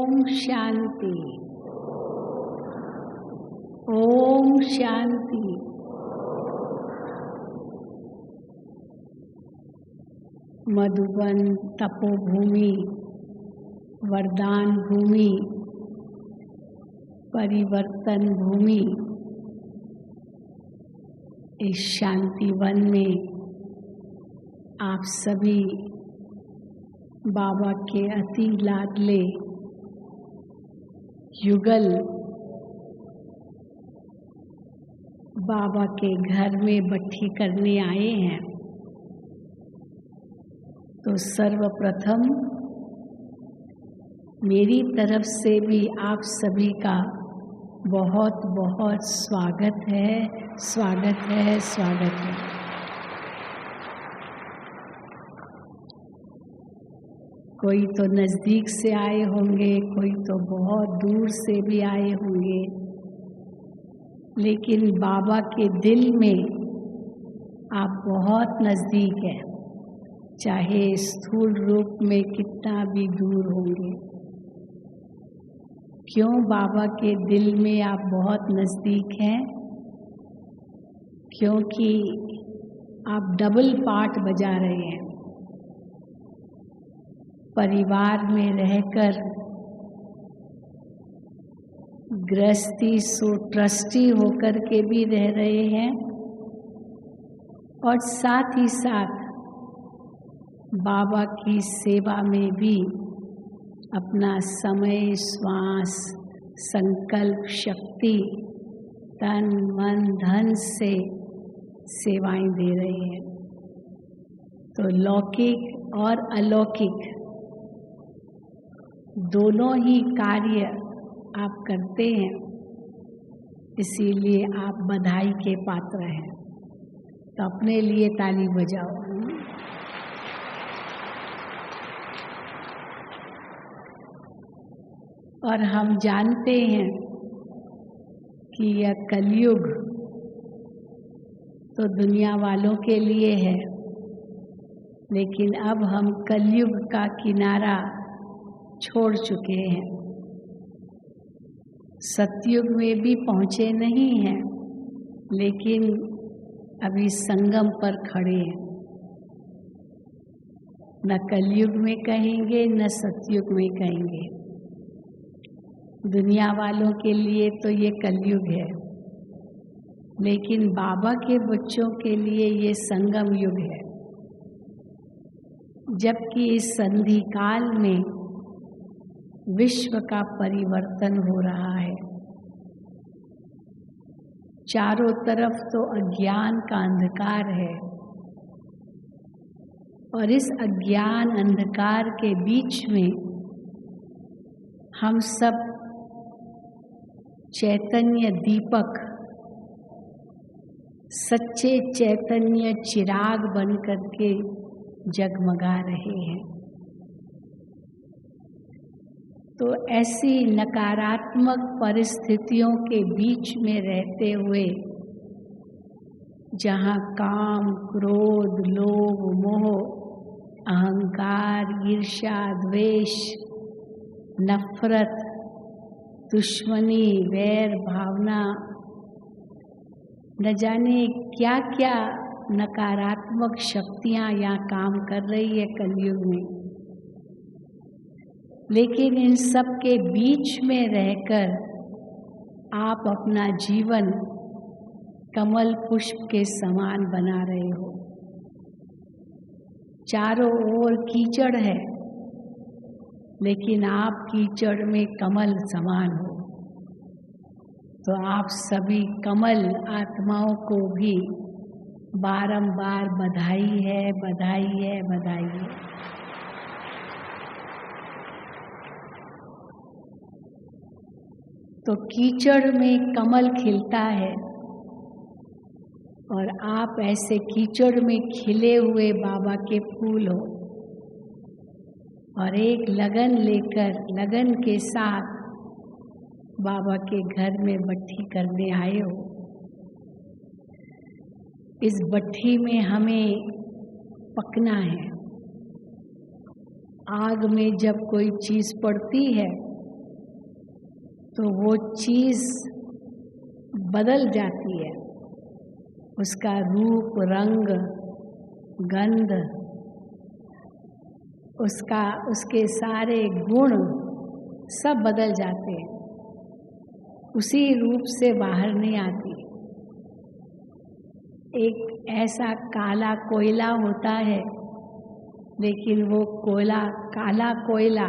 ओम शांति। ओम शांति। मधुबन तपोभूमि, वरदान भूमि, परिवर्तन भूमि, इस शांति वन में आप सभी बाबा के अति लाडले युगल बाबा के घर में बट्ठी करने आए हैं। तो सर्वप्रथम मेरी तरफ से भी आप सभी का बहुत बहुत स्वागत है, स्वागत है, स्वागत है। कोई तो नज़दीक से आए होंगे, कोई तो बहुत दूर से भी आए होंगे, लेकिन बाबा के दिल में आप बहुत नज़दीक हैं, चाहे स्थूल रूप में कितना भी दूर होंगे। क्यों बाबा के दिल में आप बहुत नज़दीक हैं? क्योंकि आप डबल पार्ट बजा रहे हैं। परिवार में रहकर गृहस्थी सो ट्रस्टी होकर के भी रह रहे हैं और साथ ही साथ बाबा की सेवा में भी अपना समय, श्वास, संकल्प, शक्ति, तन, मन, धन से सेवाएं दे रहे हैं। तो लौकिक और अलौकिक दोनों ही कार्य आप करते हैं, इसीलिए आप बधाई के पात्र हैं। तो अपने लिए ताली बजाओ। और हम जानते हैं कि यह कलयुग तो दुनिया वालों के लिए है, लेकिन अब हम कलयुग का किनारा छोड़ चुके हैं। सतयुग में भी पहुँचे नहीं हैं, लेकिन अभी संगम पर खड़े हैं। न कलयुग में कहेंगे, न सतयुग में कहेंगे। दुनिया वालों के लिए तो ये कलयुग है, लेकिन बाबा के बच्चों के लिए ये संगम युग है। जबकि इस संधि काल में विश्व का परिवर्तन हो रहा है। चारों तरफ तो अज्ञान का अंधकार है और इस अज्ञान अंधकार के बीच में हम सब चैतन्य दीपक, सच्चे चैतन्य चिराग बन करके जगमगा रहे हैं। तो ऐसी नकारात्मक परिस्थितियों के बीच में रहते हुए, जहाँ काम, क्रोध, लोभ, मोह, अहंकार, ईर्ष्या, द्वेष, नफरत, दुश्मनी, वैर भावना, न जाने क्या क्या नकारात्मक शक्तियाँ यहाँ काम कर रही है कलयुग में। लेकिन इन सब के बीच में रहकर आप अपना जीवन कमल पुष्प के समान बना रहे हो। चारों ओर कीचड़ है, लेकिन आप कीचड़ में कमल समान हो। तो आप सभी कमल आत्माओं को भी बारंबार बधाई है, बधाई है, बधाई है। तो कीचड़ में कमल खिलता है और आप ऐसे कीचड़ में खिले हुए बाबा के फूल हो और एक लगन लेकर, लगन के साथ बाबा के घर में बट्ठी करने आए हो। इस बट्ठी में हमें पकना है। आग में जब कोई चीज़ पड़ती है तो वो चीज़ बदल जाती है, उसका रूप, रंग, गंध, उसके सारे गुण सब बदल जाते हैं, उसी रूप से बाहर नहीं आती। एक ऐसा काला कोयला होता है, लेकिन वो कोयला, काला कोयला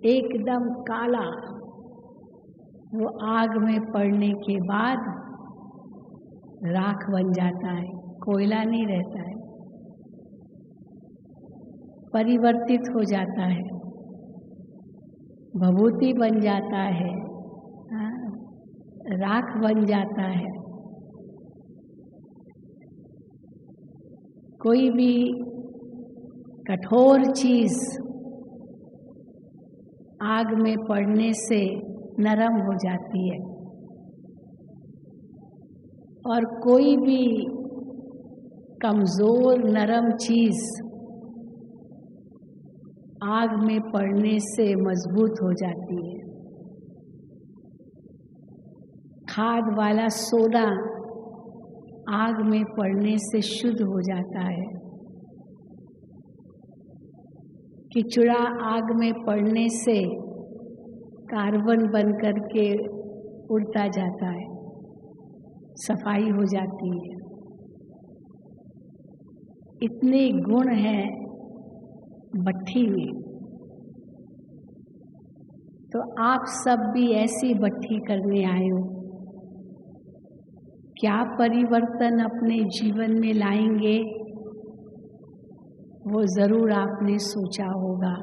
एकदम काला, वो आग में पड़ने के बाद राख बन जाता है, कोयला नहीं रहता है, परिवर्तित हो जाता है, भभूति बन जाता है, राख बन जाता है। कोई भी कठोर चीज आग में पड़ने से नरम हो जाती है, और कोई भी कमजोर नरम चीज आग में पड़ने से मजबूत हो जाती है। खाद वाला सोडा आग में पड़ने से शुद्ध हो जाता है, कीचड़ा आग में पड़ने से कार्बन बन करके उड़ता जाता है, सफाई हो जाती है। इतने गुण हैं भट्ठी में, तो आप सब भी ऐसी भट्ठी करने आए हो। क्या परिवर्तन अपने जीवन में लाएंगे, वो जरूर आपने सोचा होगा,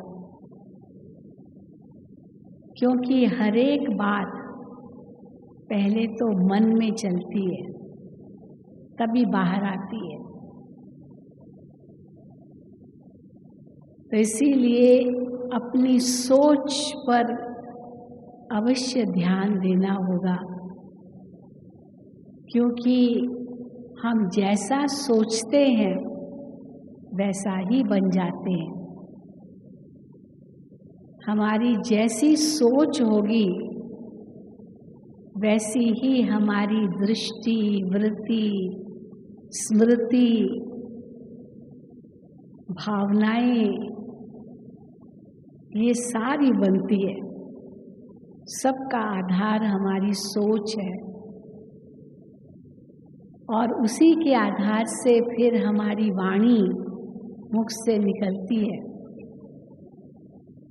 क्योंकि हर एक बात पहले तो मन में चलती है, तभी बाहर आती है। तो इसीलिए अपनी सोच पर अवश्य ध्यान देना होगा, क्योंकि हम जैसा सोचते हैं वैसा ही बन जाते हैं। हमारी जैसी सोच होगी वैसी ही हमारी दृष्टि, वृत्ति, स्मृति, भावनाएं, ये सारी बनती है। सबका आधार हमारी सोच है, और उसी के आधार से फिर हमारी वाणी मुख से निकलती है,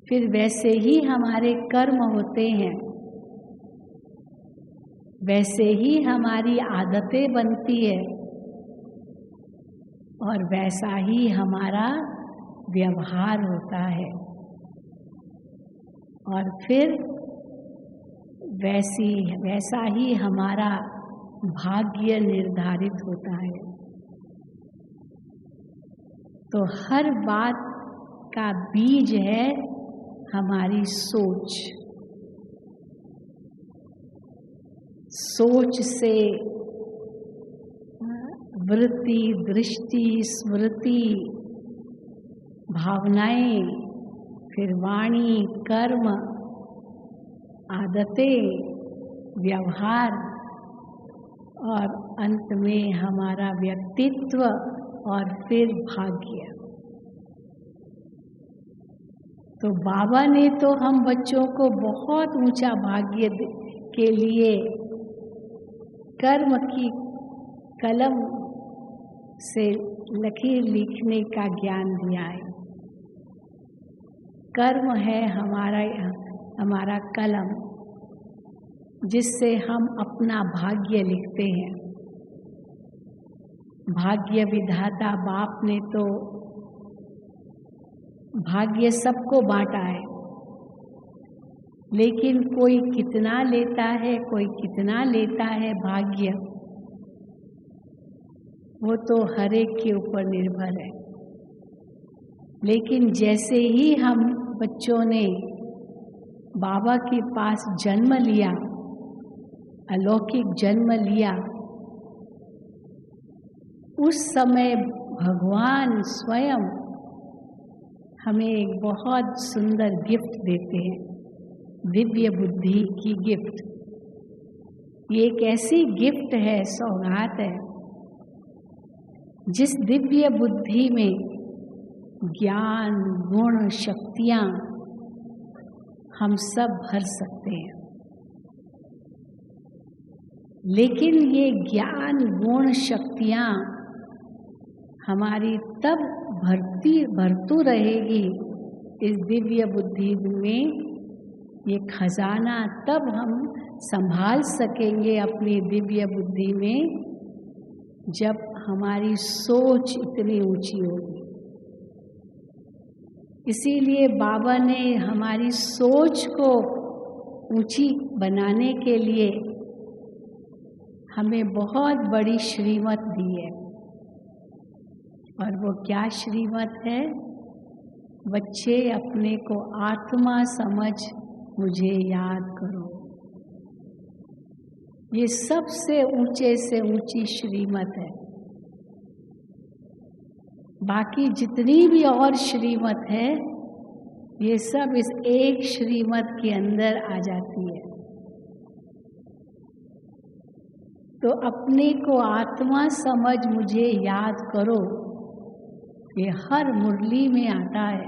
फिर वैसे ही हमारे कर्म होते हैं, वैसे ही हमारी आदतें बनती है, और वैसा ही हमारा व्यवहार होता है, और फिर वैसा ही हमारा भाग्य निर्धारित होता है। तो हर बात का बीज है हमारी सोच। सोच से वृत्ति, दृष्टि, स्मृति, भावनाएं, फिर वाणी, कर्म, आदतें, व्यवहार, और अंत में हमारा व्यक्तित्व, और फिर भाग्य। तो बाबा ने तो हम बच्चों को बहुत ऊंचा भाग्य के लिए कर्म की कलम से लकीर लिखने का ज्ञान दिया है। कर्म है हमारा कलम, जिससे हम अपना भाग्य लिखते हैं। भाग्य विधाता बाप ने तो भाग्य सबको बांटा है, लेकिन कोई कितना लेता है, कोई कितना लेता है भाग्य, वो तो हर एक के ऊपर निर्भर है। लेकिन जैसे ही हम बच्चों ने बाबा के पास जन्म लिया, अलौकिक जन्म लिया, उस समय भगवान स्वयं हमें एक बहुत सुंदर गिफ्ट देते हैं। दिव्य बुद्धि की गिफ्ट। ये एक ऐसी गिफ्ट है, सौगात है, जिस दिव्य बुद्धि में ज्ञान, गुण, शक्तियाँ हम सब भर सकते हैं। लेकिन ये ज्ञान, गुण, शक्तियाँ हमारी तब भरतू रहेगी इस दिव्य बुद्धि में। ये खजाना तब हम संभाल सकेंगे अपनी दिव्य बुद्धि में, जब हमारी सोच इतनी ऊंची होगी। इसीलिए बाबा ने हमारी सोच को ऊंची बनाने के लिए हमें बहुत बड़ी श्रीमत दी है। और वो क्या श्रीमत है? बच्चे, अपने को आत्मा समझ मुझे याद करो। ये सबसे ऊंचे से ऊंची श्रीमत है। बाकी जितनी भी और श्रीमत है, ये सब इस एक श्रीमत के अंदर आ जाती है। तो अपने को आत्मा समझ मुझे याद करो, ये हर मुरली में आता है।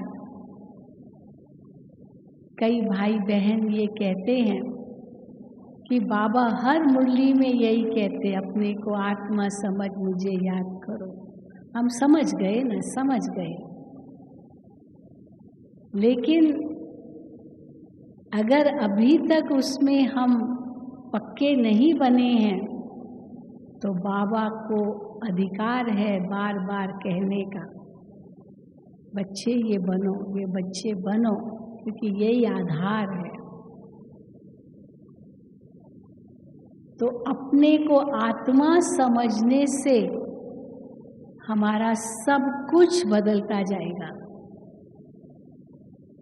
कई भाई बहन ये कहते हैं कि बाबा हर मुरली में यही कहते, अपने को आत्मा समझ मुझे याद करो। हम समझ गए ना, समझ गए। लेकिन अगर अभी तक उसमें हम पक्के नहीं बने हैं, तो बाबा को अधिकार है बार बार कहने का, बच्चे ये बनो, ये बच्चे बनो, क्योंकि यही आधार है। तो अपने को आत्मा समझने से हमारा सब कुछ बदलता जाएगा।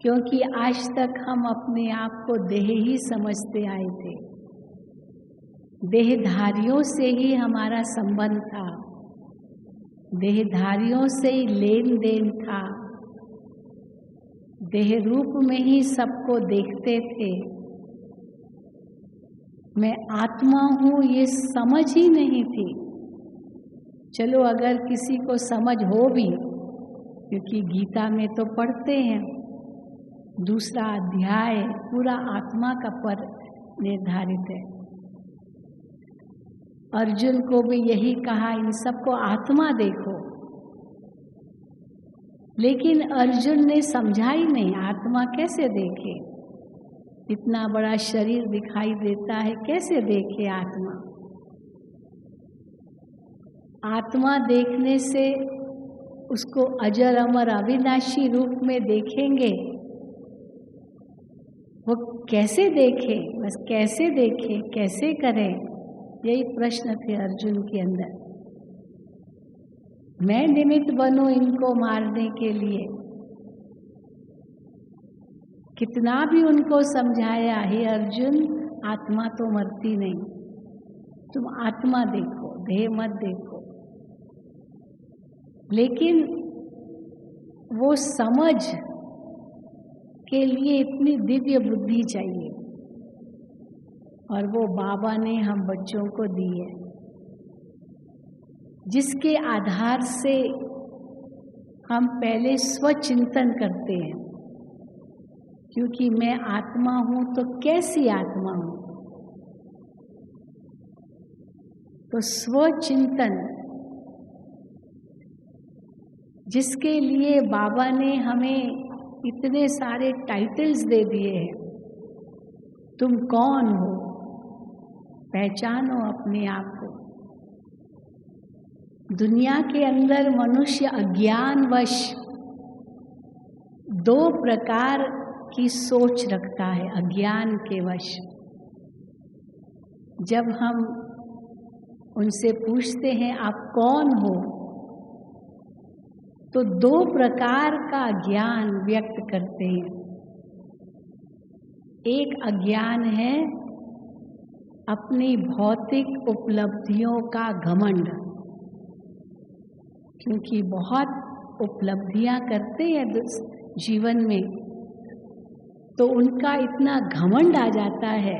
क्योंकि आज तक हम अपने आप को देह ही समझते आए थे। देहधारियों से ही हमारा संबंध था, देहधारियों से ही लेन देन था, देह रूप में ही सबको देखते थे। मैं आत्मा हूँ ये समझ ही नहीं थी। चलो अगर किसी को समझ हो भी, क्योंकि गीता में तो पढ़ते हैं, दूसरा अध्याय पूरा आत्मा का पर निर्धारित है। अर्जुन को भी यही कहा, इन सबको आत्मा देखो। लेकिन अर्जुन ने समझा ही नहीं, आत्मा कैसे देखे? इतना बड़ा शरीर दिखाई देता है, कैसे देखे आत्मा? आत्मा देखने से उसको अजर अमर अविनाशी रूप में देखेंगे। वो कैसे देखे? बस कैसे देखे, कैसे करें? यही प्रश्न थे अर्जुन के अंदर। मैं निमित्त बनूं इनको मारने के लिए? कितना भी उनको समझाया, हे अर्जुन आत्मा तो मरती नहीं, तुम आत्मा देखो, देह मत देखो। लेकिन वो समझ के लिए इतनी दिव्य बुद्धि चाहिए, और वो बाबा ने हम बच्चों को दी है, जिसके आधार से हम पहले स्वचिंतन करते हैं। क्योंकि मैं आत्मा हूँ तो कैसी आत्मा हूँ? तो स्वचिंतन, जिसके लिए बाबा ने हमें इतने सारे टाइटल्स दे दिए हैं। तुम कौन हो? पहचानो अपने आप को। दुनिया के अंदर मनुष्य अज्ञानवश दो प्रकार की सोच रखता है, अज्ञान के वश। जब हम उनसे पूछते हैं आप कौन हो, तो दो प्रकार का ज्ञान व्यक्त करते हैं। एक अज्ञान है अपनी भौतिक उपलब्धियों का घमंड, क्योंकि बहुत उपलब्धियां करते हैं जीवन में, तो उनका इतना घमंड आ जाता है।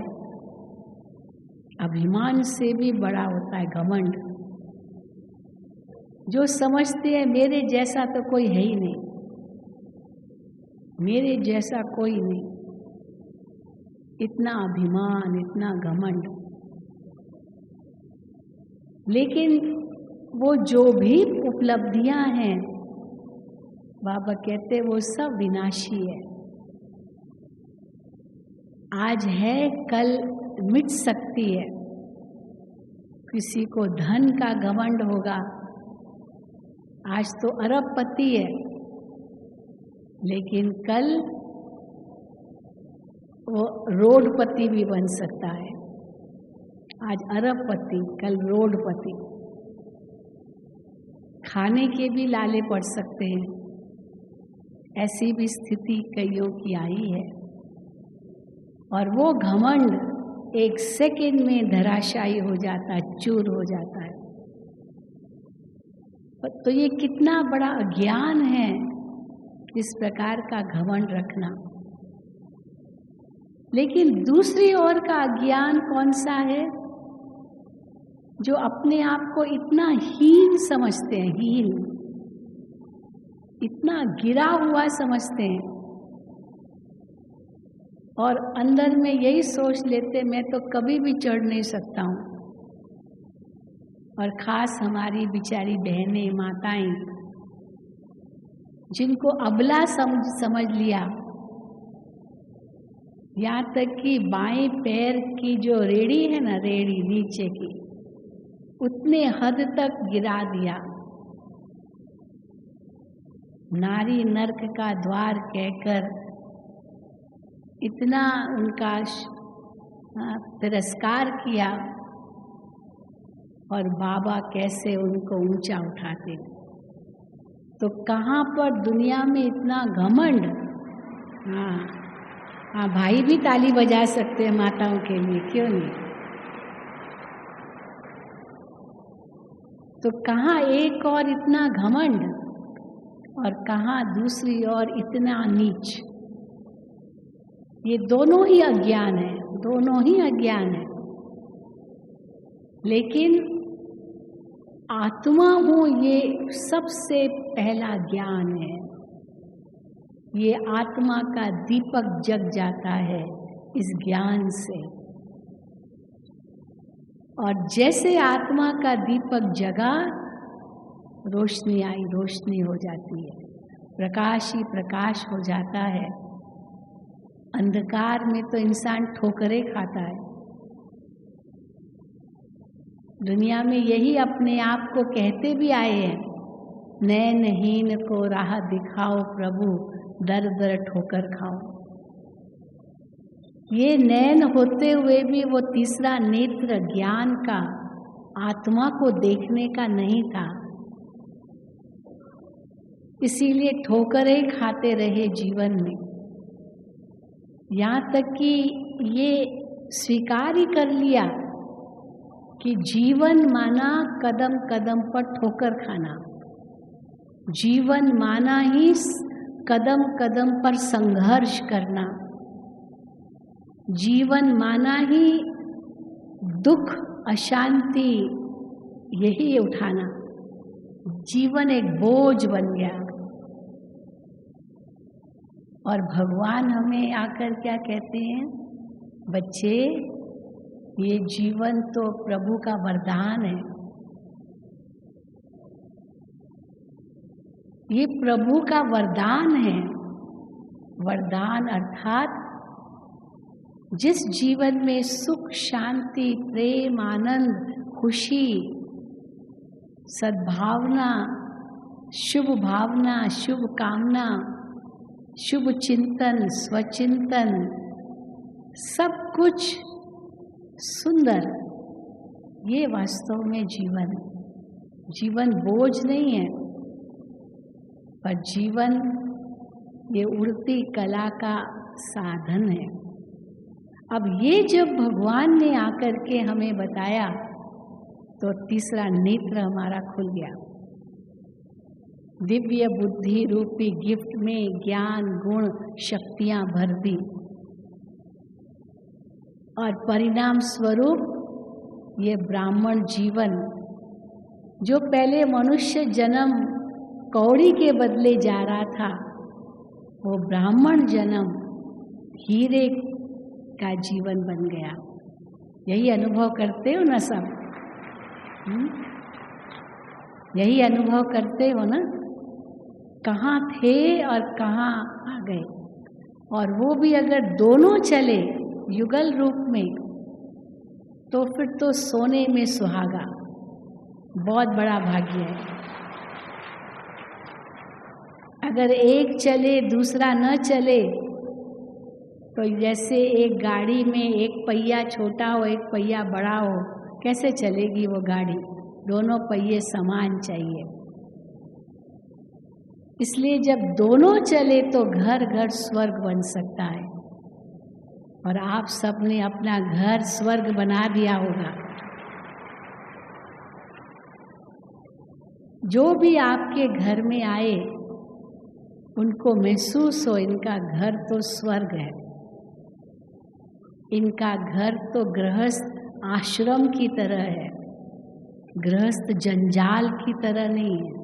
अभिमान से भी बड़ा होता है घमंड, जो समझते हैं मेरे जैसा तो कोई है ही नहीं, मेरे जैसा कोई नहीं। इतना अभिमान, इतना घमंड। लेकिन वो जो भी उपलब्धियां हैं, बाबा कहते वो सब विनाशी है। आज है, कल मिट सकती है। किसी को धन का घमंड होगा, आज तो अरबपति है, लेकिन कल वो रोडपति भी बन सकता है। आज अरबपति, कल रोडपति। खाने के भी लाले पड़ सकते हैं, ऐसी भी स्थिति कईयों की आई है। और वो घमंड एक सेकंड में धराशायी हो जाता है, चूर हो जाता है। तो ये कितना बड़ा अज्ञान है इस प्रकार का घमंड रखना। लेकिन दूसरी ओर का अज्ञान कौन सा है? जो अपने आप को इतना हीन समझते हैं, हीन, इतना गिरा हुआ समझते हैं, और अंदर में यही सोच लेते मैं तो कभी भी चढ़ नहीं सकता हूँ। और खास हमारी बिचारी बहनें, माताएं, जिनको अबला समझ लिया, यहाँ तक कि बाएं पैर की जो रेड़ी है ना, रेड़ी नीचे की, उतने हद तक गिरा दिया। नारी नरक का द्वार कहकर इतना उनका तिरस्कार किया, और बाबा कैसे उनको ऊंचा उठाते। तो कहाँ पर दुनिया में इतना घमंड। हाँ, भाई भी ताली बजा सकते हैं माताओं के लिए, क्यों नहीं। तो कहाँ एक और इतना घमंड, और कहाँ दूसरी ओर इतना नीच। ये दोनों ही अज्ञान है, दोनों ही अज्ञान है। लेकिन आत्मा हूँ, ये सबसे पहला ज्ञान है। ये आत्मा का दीपक जग जाता है इस ज्ञान से। और जैसे आत्मा का दीपक जगा, रोशनी आई, रोशनी हो जाती है, प्रकाश ही प्रकाश हो जाता है। अंधकार में तो इंसान ठोकरें खाता है। दुनिया में यही अपने आप को कहते भी आए हैं, नैनहीन को राह दिखाओ प्रभु, दर दर ठोकर खाओ। ये नैन होते हुए भी वो तीसरा नेत्र ज्ञान का, आत्मा को देखने का नहीं था। इसीलिए ठोकरें खाते रहे जीवन में, यहाँ तक कि ये स्वीकार ही कर लिया कि जीवन माना कदम कदम पर ठोकर खाना, जीवन माना ही कदम कदम पर संघर्ष करना, जीवन माना ही दुख अशांति यही उठाना। जीवन एक बोझ बन गया। और भगवान हमें आकर क्या कहते हैं? बच्चे, ये जीवन तो प्रभु का वरदान है, ये प्रभु का वरदान है। वरदान अर्थात जिस जीवन में सुख, शांति, प्रेम, आनंद, खुशी, सद्भावना, शुभ भावना, शुभ कामना, शुभ चिंतन, स्वचिंतन, सब कुछ सुंदर, ये वास्तव में जीवन है। जीवन बोझ नहीं है, पर जीवन ये उड़ती कला का साधन है। अब ये जब भगवान ने आकर के हमें बताया, तो तीसरा नेत्र हमारा खुल गया। दिव्य बुद्धि रूपी गिफ्ट में ज्ञान, गुण, शक्तियां भर दी। और परिणाम स्वरूप ये ब्राह्मण जीवन, जो पहले मनुष्य जन्म कौड़ी के बदले जा रहा था, वो ब्राह्मण जन्म हीरे का जीवन बन गया। यही अनुभव करते हो ना सब? यही अनुभव करते हो ना? कहाँ थे और कहाँ आ गए। और वो भी अगर दोनों चले युगल रूप में, तो फिर तो सोने में सुहागा, बहुत बड़ा भाग्य है। अगर एक चले दूसरा न चले, तो जैसे एक गाड़ी में एक पहिया छोटा हो एक पहिया बड़ा हो, कैसे चलेगी वो गाड़ी? दोनों पहिए समान चाहिए। इसलिए जब दोनों चले तो घर घर स्वर्ग बन सकता है। और आप सबने अपना घर स्वर्ग बना दिया होगा। जो भी आपके घर में आए, उनको महसूस हो इनका घर तो स्वर्ग है, इनका घर तो गृहस्थ आश्रम की तरह है, गृहस्थ जंजाल की तरह नहीं है।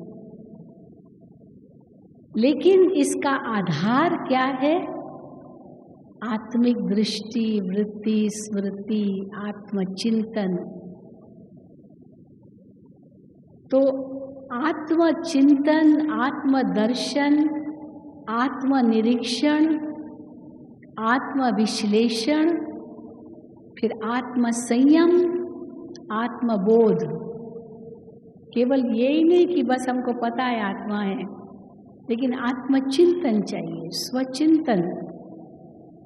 लेकिन इसका आधार क्या है? आत्मिक दृष्टि, वृत्ति, स्मृति, आत्मचिंतन। तो आत्मचिंतन, आत्मदर्शन, आत्मनिरीक्षण, आत्मविश्लेषण, फिर आत्मसंयम, आत्मबोध। केवल यही नहीं कि बस हमको पता है आत्मा है, लेकिन आत्मचिंतन चाहिए, स्वचिंतन।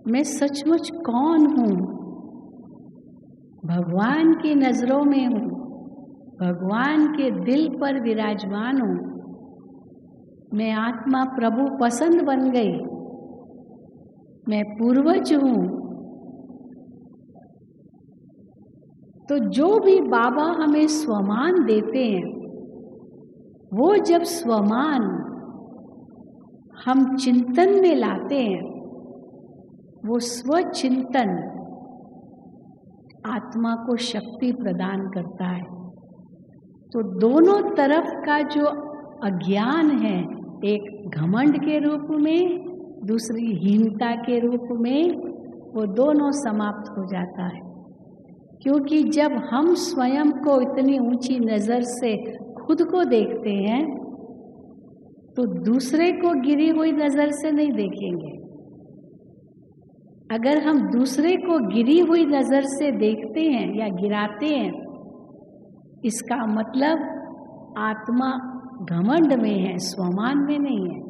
मैं सचमुच कौन हूँ? भगवान की नजरों में हूँ, भगवान के दिल पर विराजमान हूँ। मैं आत्मा प्रभु पसंद बन गई, मैं पूर्वज हूँ। तो जो भी बाबा हमें स्वमान देते हैं, वो जब स्वमान हम चिंतन में लाते हैं, वो स्वचिंतन आत्मा को शक्ति प्रदान करता है। तो दोनों तरफ का जो अज्ञान है, एक घमंड के रूप में, दूसरी हीनता के रूप में, वो दोनों समाप्त हो जाता है। क्योंकि जब हम स्वयं को इतनी ऊंची नजर से खुद को देखते हैं, तो दूसरे को गिरी हुई नजर से नहीं देखेंगे। अगर हम दूसरे को गिरी हुई नजर से देखते हैं या गिराते हैं, इसका मतलब आत्मा घमंड में है, स्वमान में नहीं है।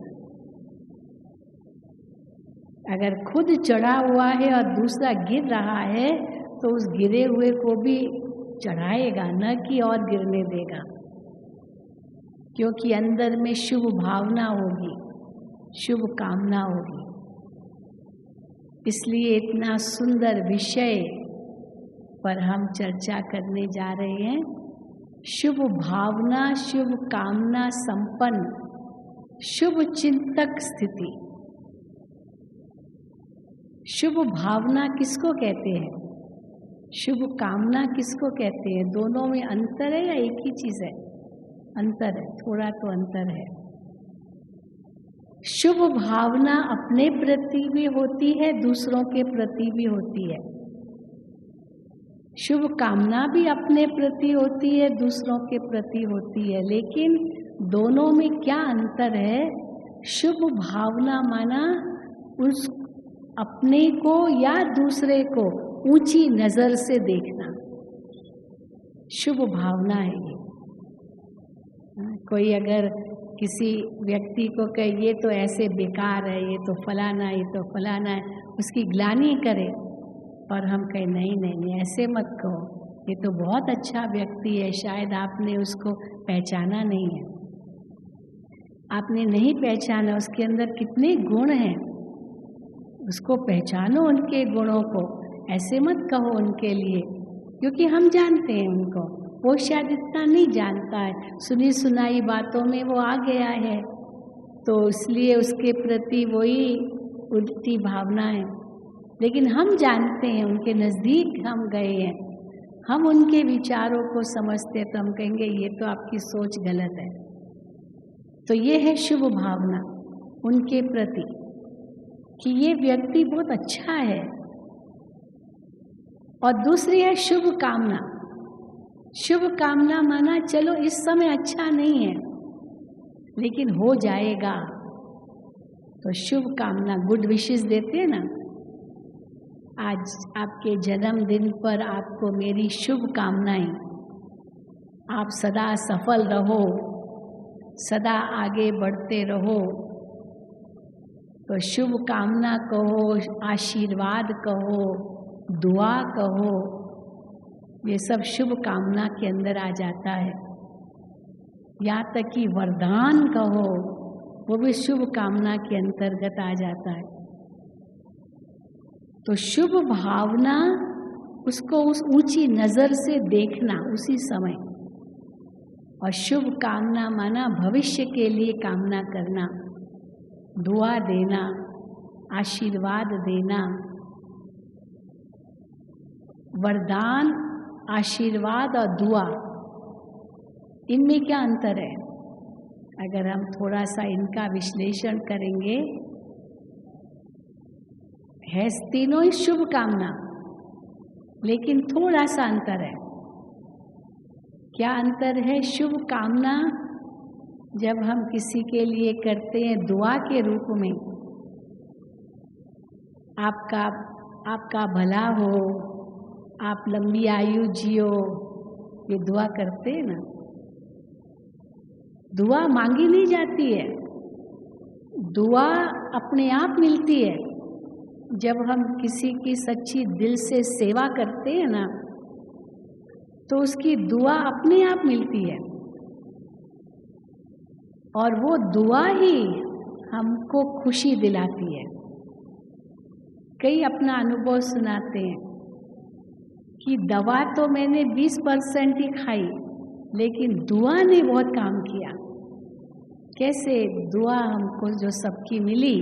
अगर खुद चढ़ा हुआ है और दूसरा गिर रहा है, तो उस गिरे हुए को भी चढ़ाएगा, न कि और गिरने देगा। क्योंकि अंदर में शुभ भावना होगी, शुभ कामना होगी। इसलिए इतना सुंदर विषय पर हम चर्चा करने जा रहे हैं। शुभ भावना, शुभ कामना संपन्न, शुभ चिंतक स्थिति। शुभ भावना किसको कहते हैं? शुभ कामना किसको कहते हैं? दोनों में अंतर है या एक ही चीज है? अंतर है, थोड़ा तो अंतर है। शुभ भावना अपने प्रति भी होती है, दूसरों के प्रति भी होती है। शुभ कामना भी अपने प्रति होती है, दूसरों के प्रति होती है। लेकिन दोनों में क्या अंतर है? शुभ भावना माना उस अपने को या दूसरे को ऊंची नजर से देखना, शुभ भावना है ये। कोई अगर किसी व्यक्ति को कहे ये तो ऐसे बेकार है, ये तो फलाना है, ये तो फलाना है, उसकी ग्लानि करे, और हम कहें नहीं नहीं नहीं ऐसे मत कहो, ये तो बहुत अच्छा व्यक्ति है, शायद आपने उसको पहचाना नहीं है। आपने नहीं पहचाना, उसके अंदर कितने गुण हैं, उसको पहचानो, उनके गुणों को। ऐसे मत कहो उनके लिए, क्योंकि हम जानते हैं उनको, वो शायद इतना नहीं जानता है, सुनी सुनाई बातों में वो आ गया है, तो इसलिए उसके प्रति वही उल्टी भावना है। लेकिन हम जानते हैं, उनके नज़दीक हम गए हैं, हम उनके विचारों को समझते हैं, तो हम कहेंगे ये तो आपकी सोच गलत है। तो ये है शुभ भावना उनके प्रति कि ये व्यक्ति बहुत अच्छा है। और दूसरी है शुभ कामना। शुभ कामना माना चलो इस समय अच्छा नहीं है लेकिन हो जाएगा, तो शुभ कामना, गुड विशेस देते हैं ना। आज आपके जन्मदिन पर आपको मेरी शुभ कामनाएं, आप सदा सफल रहो, सदा आगे बढ़ते रहो। तो शुभ कामना कहो, आशीर्वाद कहो, दुआ कहो, ये सब शुभ कामना के अंदर आ जाता है। यहाँ तक कि वरदान कहो, वो भी शुभ कामना के अंतर्गत आ जाता है। तो शुभ भावना, उसको उस ऊंची नज़र से देखना उसी समय, और शुभ कामना माना भविष्य के लिए कामना करना, दुआ देना, आशीर्वाद देना। वरदान, आशीर्वाद और दुआ, इनमें क्या अंतर है? अगर हम थोड़ा सा इनका विश्लेषण करेंगे, है तीनों ही शुभ कामना, लेकिन थोड़ा सा अंतर है। क्या अंतर है? शुभ कामना जब हम किसी के लिए करते हैं दुआ के रूप में, आपका भला हो, आप लंबी आयु जियो, ये दुआ करते हैं ना। दुआ मांगी नहीं जाती है, दुआ अपने आप मिलती है। जब हम किसी की सच्ची दिल से सेवा करते हैं ना, तो उसकी दुआ अपने आप मिलती है, और वो दुआ ही हमको खुशी दिलाती है। कई अपना अनुभव सुनाते हैं कि दवा तो मैंने 20% ही खाई, लेकिन दुआ ने बहुत काम किया। कैसे? दुआ हमको जो सबकी मिली,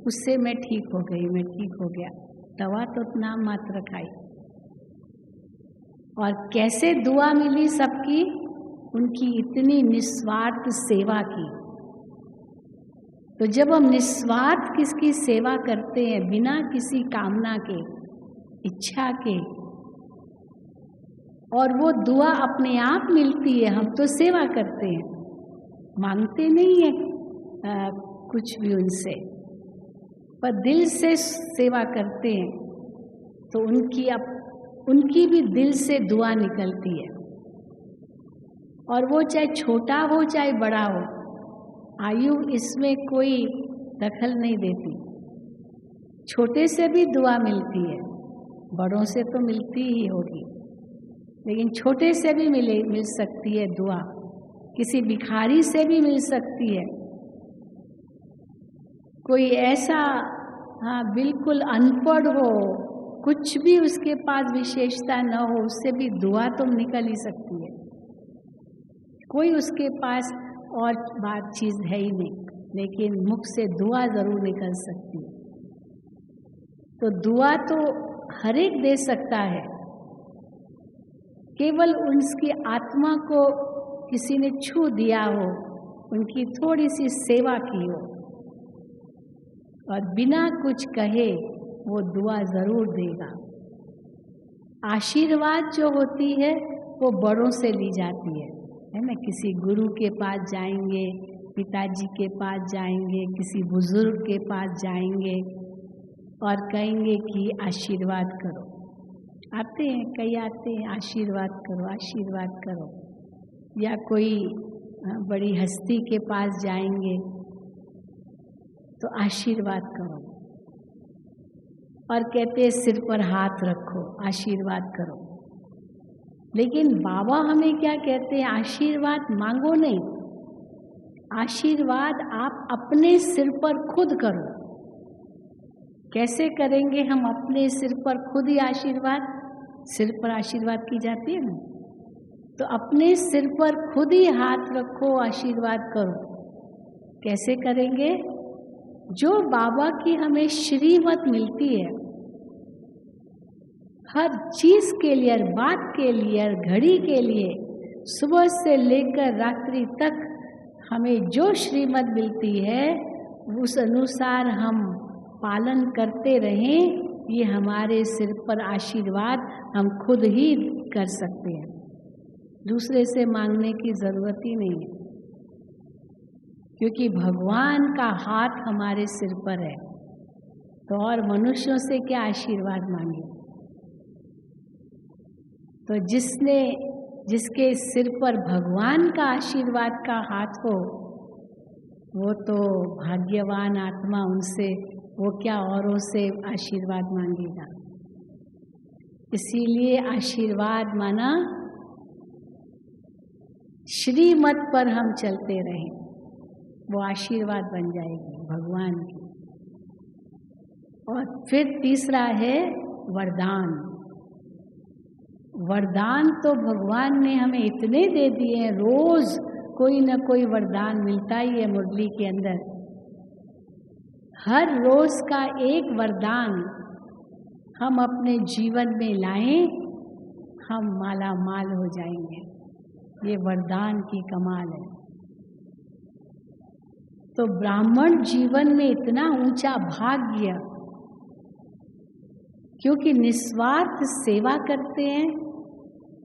उससे मैं ठीक हो गई, मैं ठीक हो गया। दवा तो नाम मात्र खाई। और कैसे दुआ मिली सबकी? उनकी इतनी निस्वार्थ सेवा की। तो जब हम निस्वार्थ किसकी सेवा करते हैं, बिना किसी कामना के, इच्छा के, और वो दुआ अपने आप मिलती है, हम तो सेवा करते हैं, मांगते नहीं है कुछ भी उनसे, पर दिल से सेवा करते हैं, तो उनकी भी दिल से दुआ निकलती है। और वो चाहे छोटा हो चाहे बड़ा हो, आयु इसमें कोई दखल नहीं देती। छोटे से भी दुआ मिलती है, बड़ों से तो मिलती ही होगी, लेकिन छोटे से भी मिल सकती है दुआ, किसी भिखारी से भी मिल सकती है। कोई ऐसा बिल्कुल अनपढ़ हो, कुछ भी उसके पास विशेषता न हो, उससे भी दुआ तो निकल ही सकती है। कोई उसके पास और बात चीज़ है ही नहीं, लेकिन मुख से दुआ ज़रूर निकल सकती है। तो दुआ तो हर एक दे सकता है, केवल उसकी आत्मा को किसी ने छू दिया हो, उनकी थोड़ी सी सेवा की हो, और बिना कुछ कहे वो दुआ ज़रूर देगा। आशीर्वाद जो होती है वो बड़ों से ली जाती है ना। किसी गुरु के पास जाएंगे, पिताजी के पास जाएंगे, किसी बुजुर्ग के पास जाएंगे और कहेंगे कि आशीर्वाद करो। आते हैं, कई आते हैं, आशीर्वाद करो, आशीर्वाद करो। या कोई बड़ी हस्ती के पास जाएंगे तो आशीर्वाद करो, और कहते हैं सिर पर हाथ रखो, आशीर्वाद करो। लेकिन बाबा हमें क्या कहते हैं? आशीर्वाद मांगो नहीं, आशीर्वाद आप अपने सिर पर खुद करो। कैसे करेंगे हम अपने सिर पर खुद ही आशीर्वाद? सिर पर आशीर्वाद की जाती है ना, तो अपने सिर पर खुद ही हाथ रखो, आशीर्वाद करो। कैसे करेंगे? जो बाबा की हमें श्रीमत मिलती है, हर चीज के लिए, हर बात के लिए, हर घड़ी के लिए, सुबह से लेकर रात्रि तक हमें जो श्रीमत मिलती है उस अनुसार हम पालन करते रहें। ये हमारे सिर पर आशीर्वाद हम खुद ही कर सकते हैं, दूसरे से मांगने की जरूरत ही नहीं है, क्योंकि भगवान का हाथ हमारे सिर पर है। तो और मनुष्यों से क्या आशीर्वाद मांगे। तो जिसके सिर पर भगवान का आशीर्वाद का हाथ हो वो तो भाग्यवान आत्मा, उनसे वो क्या औरों से आशीर्वाद मांगेगा। इसीलिए आशीर्वाद माना श्रीमत पर हम चलते रहें, वो आशीर्वाद बन जाएगी भगवान की। और फिर तीसरा है वरदान। वरदान तो भगवान ने हमें इतने दे दिए हैं, रोज कोई न कोई वरदान मिलता ही है मुरली के अंदर। हर रोज का एक वरदान हम अपने जीवन में लाएं, हम माला माल हो जाएंगे। ये वरदान की कमाल है। तो ब्राह्मण जीवन में इतना ऊंचा भाग्य, क्योंकि निस्वार्थ सेवा करते हैं,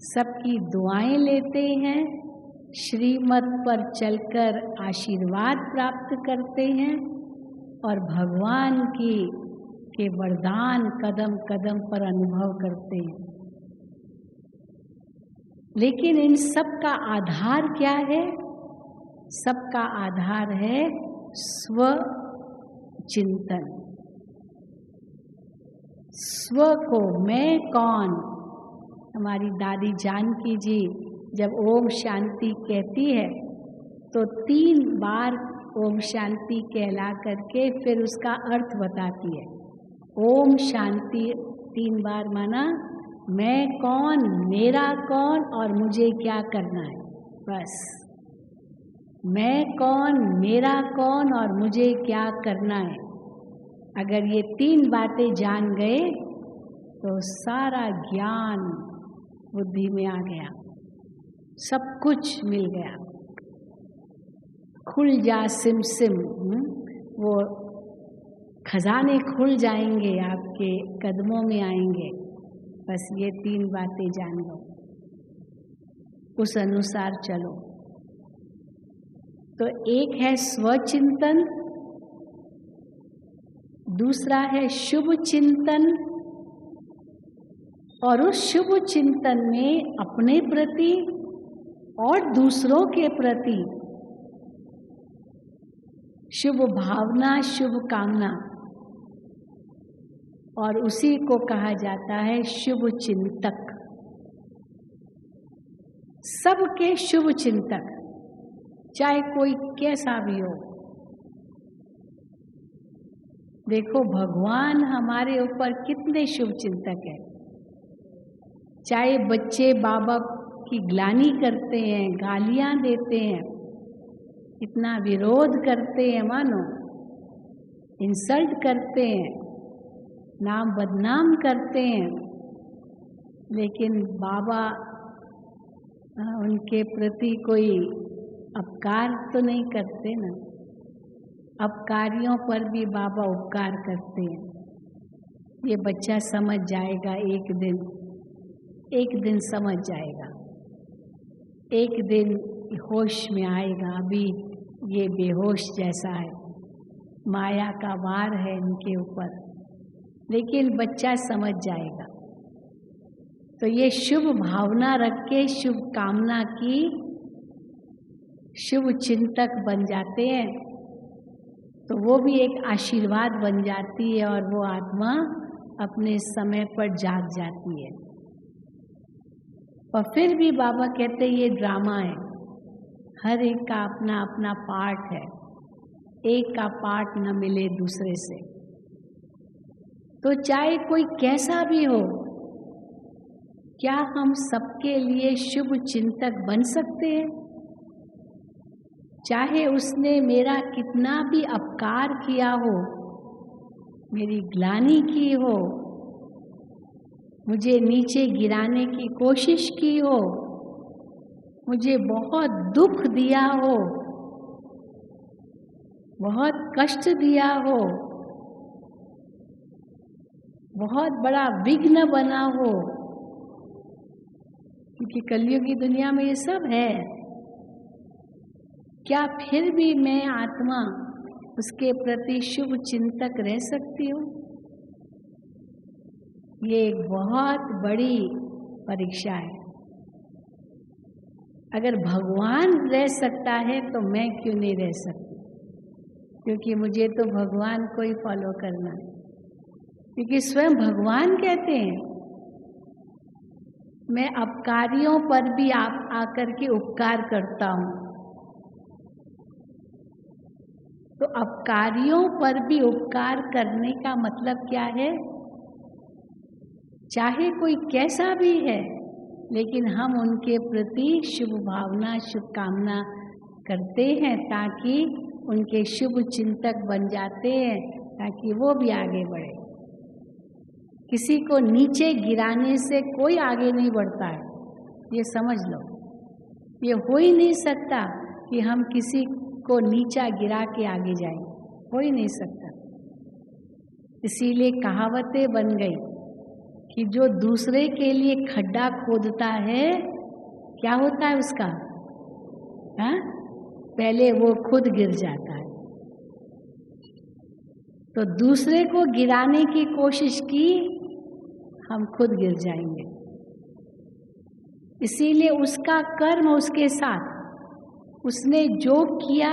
सबकी दुआएं लेते हैं, श्रीमत पर चलकर आशीर्वाद प्राप्त करते हैं और भगवान के वरदान कदम कदम पर अनुभव करते हैं। लेकिन इन सब का आधार क्या है? सबका आधार है स्व चिंतन। स्व को, मैं कौन। हमारी दादी जानकी जी जब ओम शांति कहती है तो 3 बार ओम शांति कहला करके फिर उसका अर्थ बताती है। ओम शांति 3 बार माना मैं कौन, मेरा कौन और मुझे क्या करना है। बस मैं कौन, मेरा कौन और मुझे क्या करना है। अगर ये 3 बातें जान गए तो सारा ज्ञान बुद्धि में आ गया, सब कुछ मिल गया। खुल जा सिम सिम, वो खजाने खुल जाएंगे, आपके कदमों में आएंगे। बस ये 3 बातें जान लो, उस अनुसार चलो। तो एक है स्वचिंतन, दूसरा है शुभ चिंतन, और उस शुभ चिंतन में अपने प्रति और दूसरों के प्रति शुभ भावना, शुभ कामना, और उसी को कहा जाता है शुभ चिंतक। सबके शुभ चिंतक, चाहे कोई कैसा भी हो। देखो भगवान हमारे ऊपर कितने शुभ चिंतक हैं। चाहे बच्चे बाबा की ग्लानि करते हैं, गालियां देते हैं, इतना विरोध करते हैं, मानो इंसल्ट करते हैं, नाम बदनाम करते हैं, लेकिन बाबा उनके प्रति कोई अपकार तो नहीं करते ना। अपकारियों पर भी बाबा उपकार करते हैं। ये बच्चा समझ जाएगा, एक दिन समझ जाएगा, एक दिन होश में आएगा। अभी ये बेहोश जैसा है, माया का वार है इनके ऊपर, लेकिन बच्चा समझ जाएगा। तो ये शुभ भावना रख के, शुभ कामना की, शुभ चिंतक बन जाते हैं, तो वो भी एक आशीर्वाद बन जाती है और वो आत्मा अपने समय पर जाग जाती है। और फिर भी बाबा कहते हैं ये ड्रामा है, हर एक का अपना अपना पार्ट है, एक का पार्ट न मिले दूसरे से। तो चाहे कोई कैसा भी हो, क्या हम सबके लिए शुभ चिंतक बन सकते हैं? चाहे उसने मेरा कितना भी अपकार किया हो, मेरी ग्लानि की हो, मुझे नीचे गिराने की कोशिश की हो, मुझे बहुत दुख दिया हो, बहुत कष्ट दिया हो, बहुत बड़ा विघ्न बना हो, क्योंकि कलयुग की दुनिया में ये सब है, क्या फिर भी मैं आत्मा उसके प्रति शुभ चिंतक रह सकती हूँ? ये एक बहुत बड़ी परीक्षा है। अगर भगवान रह सकता है तो मैं क्यों नहीं रह सकती? क्योंकि मुझे तो भगवान को ही फॉलो करना है। क्योंकि स्वयं भगवान कहते हैं, मैं अपकारियों पर भी आप आकर के उपकार करता हूँ। तो अपकारियों पर भी उपकार करने का मतलब क्या है? चाहे कोई कैसा भी है, लेकिन हम उनके प्रति शुभ भावना, शुभकामना करते हैं, ताकि उनके शुभ चिंतक बन जाते हैं, ताकि वो भी आगे बढ़े। किसी को नीचे गिराने से कोई आगे नहीं बढ़ता है, ये समझ लो। ये हो ही नहीं सकता कि हम किसी को नीचा गिरा के आगे जाएं, हो ही नहीं सकता। इसीलिए कहावतें बन गई कि जो दूसरे के लिए खड्डा खोदता है, क्या होता है उसका? हाँ? पहले वो खुद गिर जाता है। तो दूसरे को गिराने की कोशिश की, हम खुद गिर जाएंगे। इसीलिए उसका कर्म उसके साथ, उसने जो किया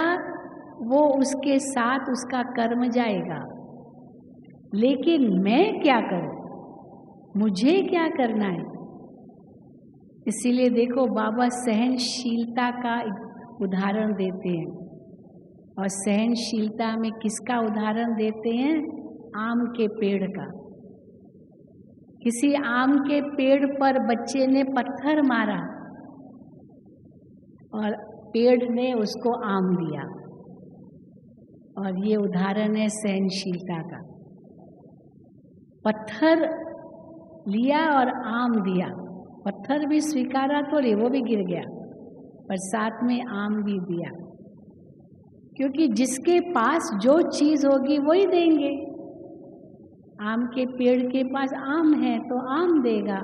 वो उसके साथ उसका कर्म जाएगा। लेकिन मैं क्या करूं? मुझे क्या करना है? इसीलिए देखो, बाबा सहनशीलता का उदाहरण देते हैं। और सहनशीलता में किसका उदाहरण देते हैं? आम के पेड़ का। किसी आम के पेड़ पर बच्चे ने पत्थर मारा और पेड़ ने उसको आम दिया। और ये उदाहरण है सहनशीलता का। पत्थर लिया और आम दिया। पत्थर भी स्वीकारा तो ले, वो भी गिर गया, पर साथ में आम भी दिया। क्योंकि जिसके पास जो चीज होगी वही देंगे। आम के पेड़ के पास आम है तो आम देगा,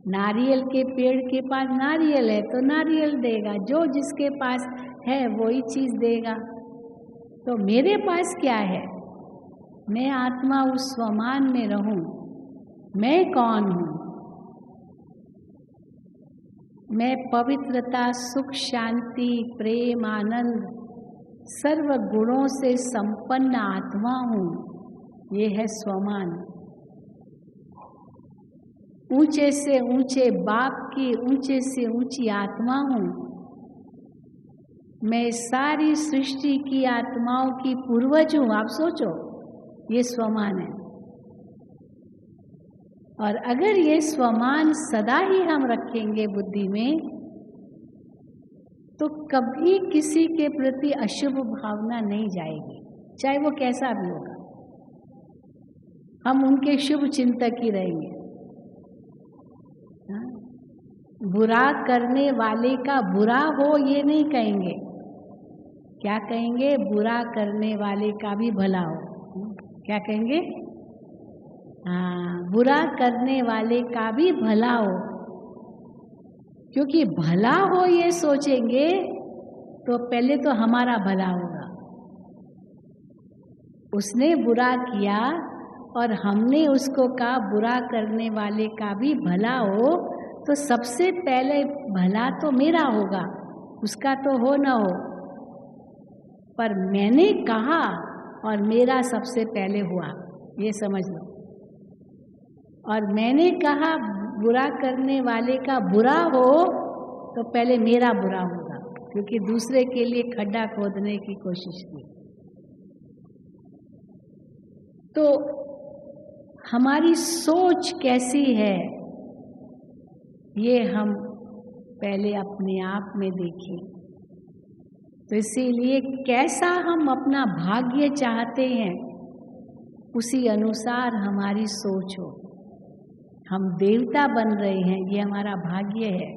नारियल के पेड़ के पास नारियल है तो नारियल देगा। जो जिसके पास है वही चीज देगा। तो मेरे पास क्या है? मैं आत्मा उस स्वमान में रहूं। मैं कौन हूं? मैं पवित्रता, सुख, शांति, प्रेम, आनंद, सर्व गुणों से संपन्न आत्मा हूं। ये है स्वमान। ऊंचे से ऊंचे बाप की ऊंचे से ऊंची आत्मा हूं। मैं सारी सृष्टि की आत्माओं की पूर्वज हूं। आप सोचो, ये स्वमान है। और अगर ये स्वमान सदा ही हम रखेंगे बुद्धि में, तो कभी किसी के प्रति अशुभ भावना नहीं जाएगी, चाहे वो कैसा भी होगा। हम उनके शुभ चिंतक ही रहेंगे। बुरा करने वाले का बुरा हो ये नहीं कहेंगे। क्या कहेंगे? बुरा करने वाले का भी भला हो। क्या कहेंगे? हाँ, बुरा करने वाले का भी भला हो। क्योंकि भला हो ये सोचेंगे तो पहले तो हमारा भला होगा। उसने बुरा किया और हमने उसको कहा बुरा करने वाले का भी भला हो, तो सबसे पहले भला तो मेरा होगा, उसका तो हो ना हो। पर मैंने कहा और मेरा सबसे पहले हुआ, ये समझ लो। और मैंने कहा बुरा करने वाले का बुरा हो तो पहले मेरा बुरा होगा, क्योंकि दूसरे के लिए खड्डा खोदने की कोशिश की। तो हमारी सोच कैसी है ये हम पहले अपने आप में देखें। तो इसीलिए कैसा हम अपना भाग्य चाहते हैं उसी अनुसार हमारी सोच हो। हम देवता बन रहे हैं, ये हमारा भाग्य है।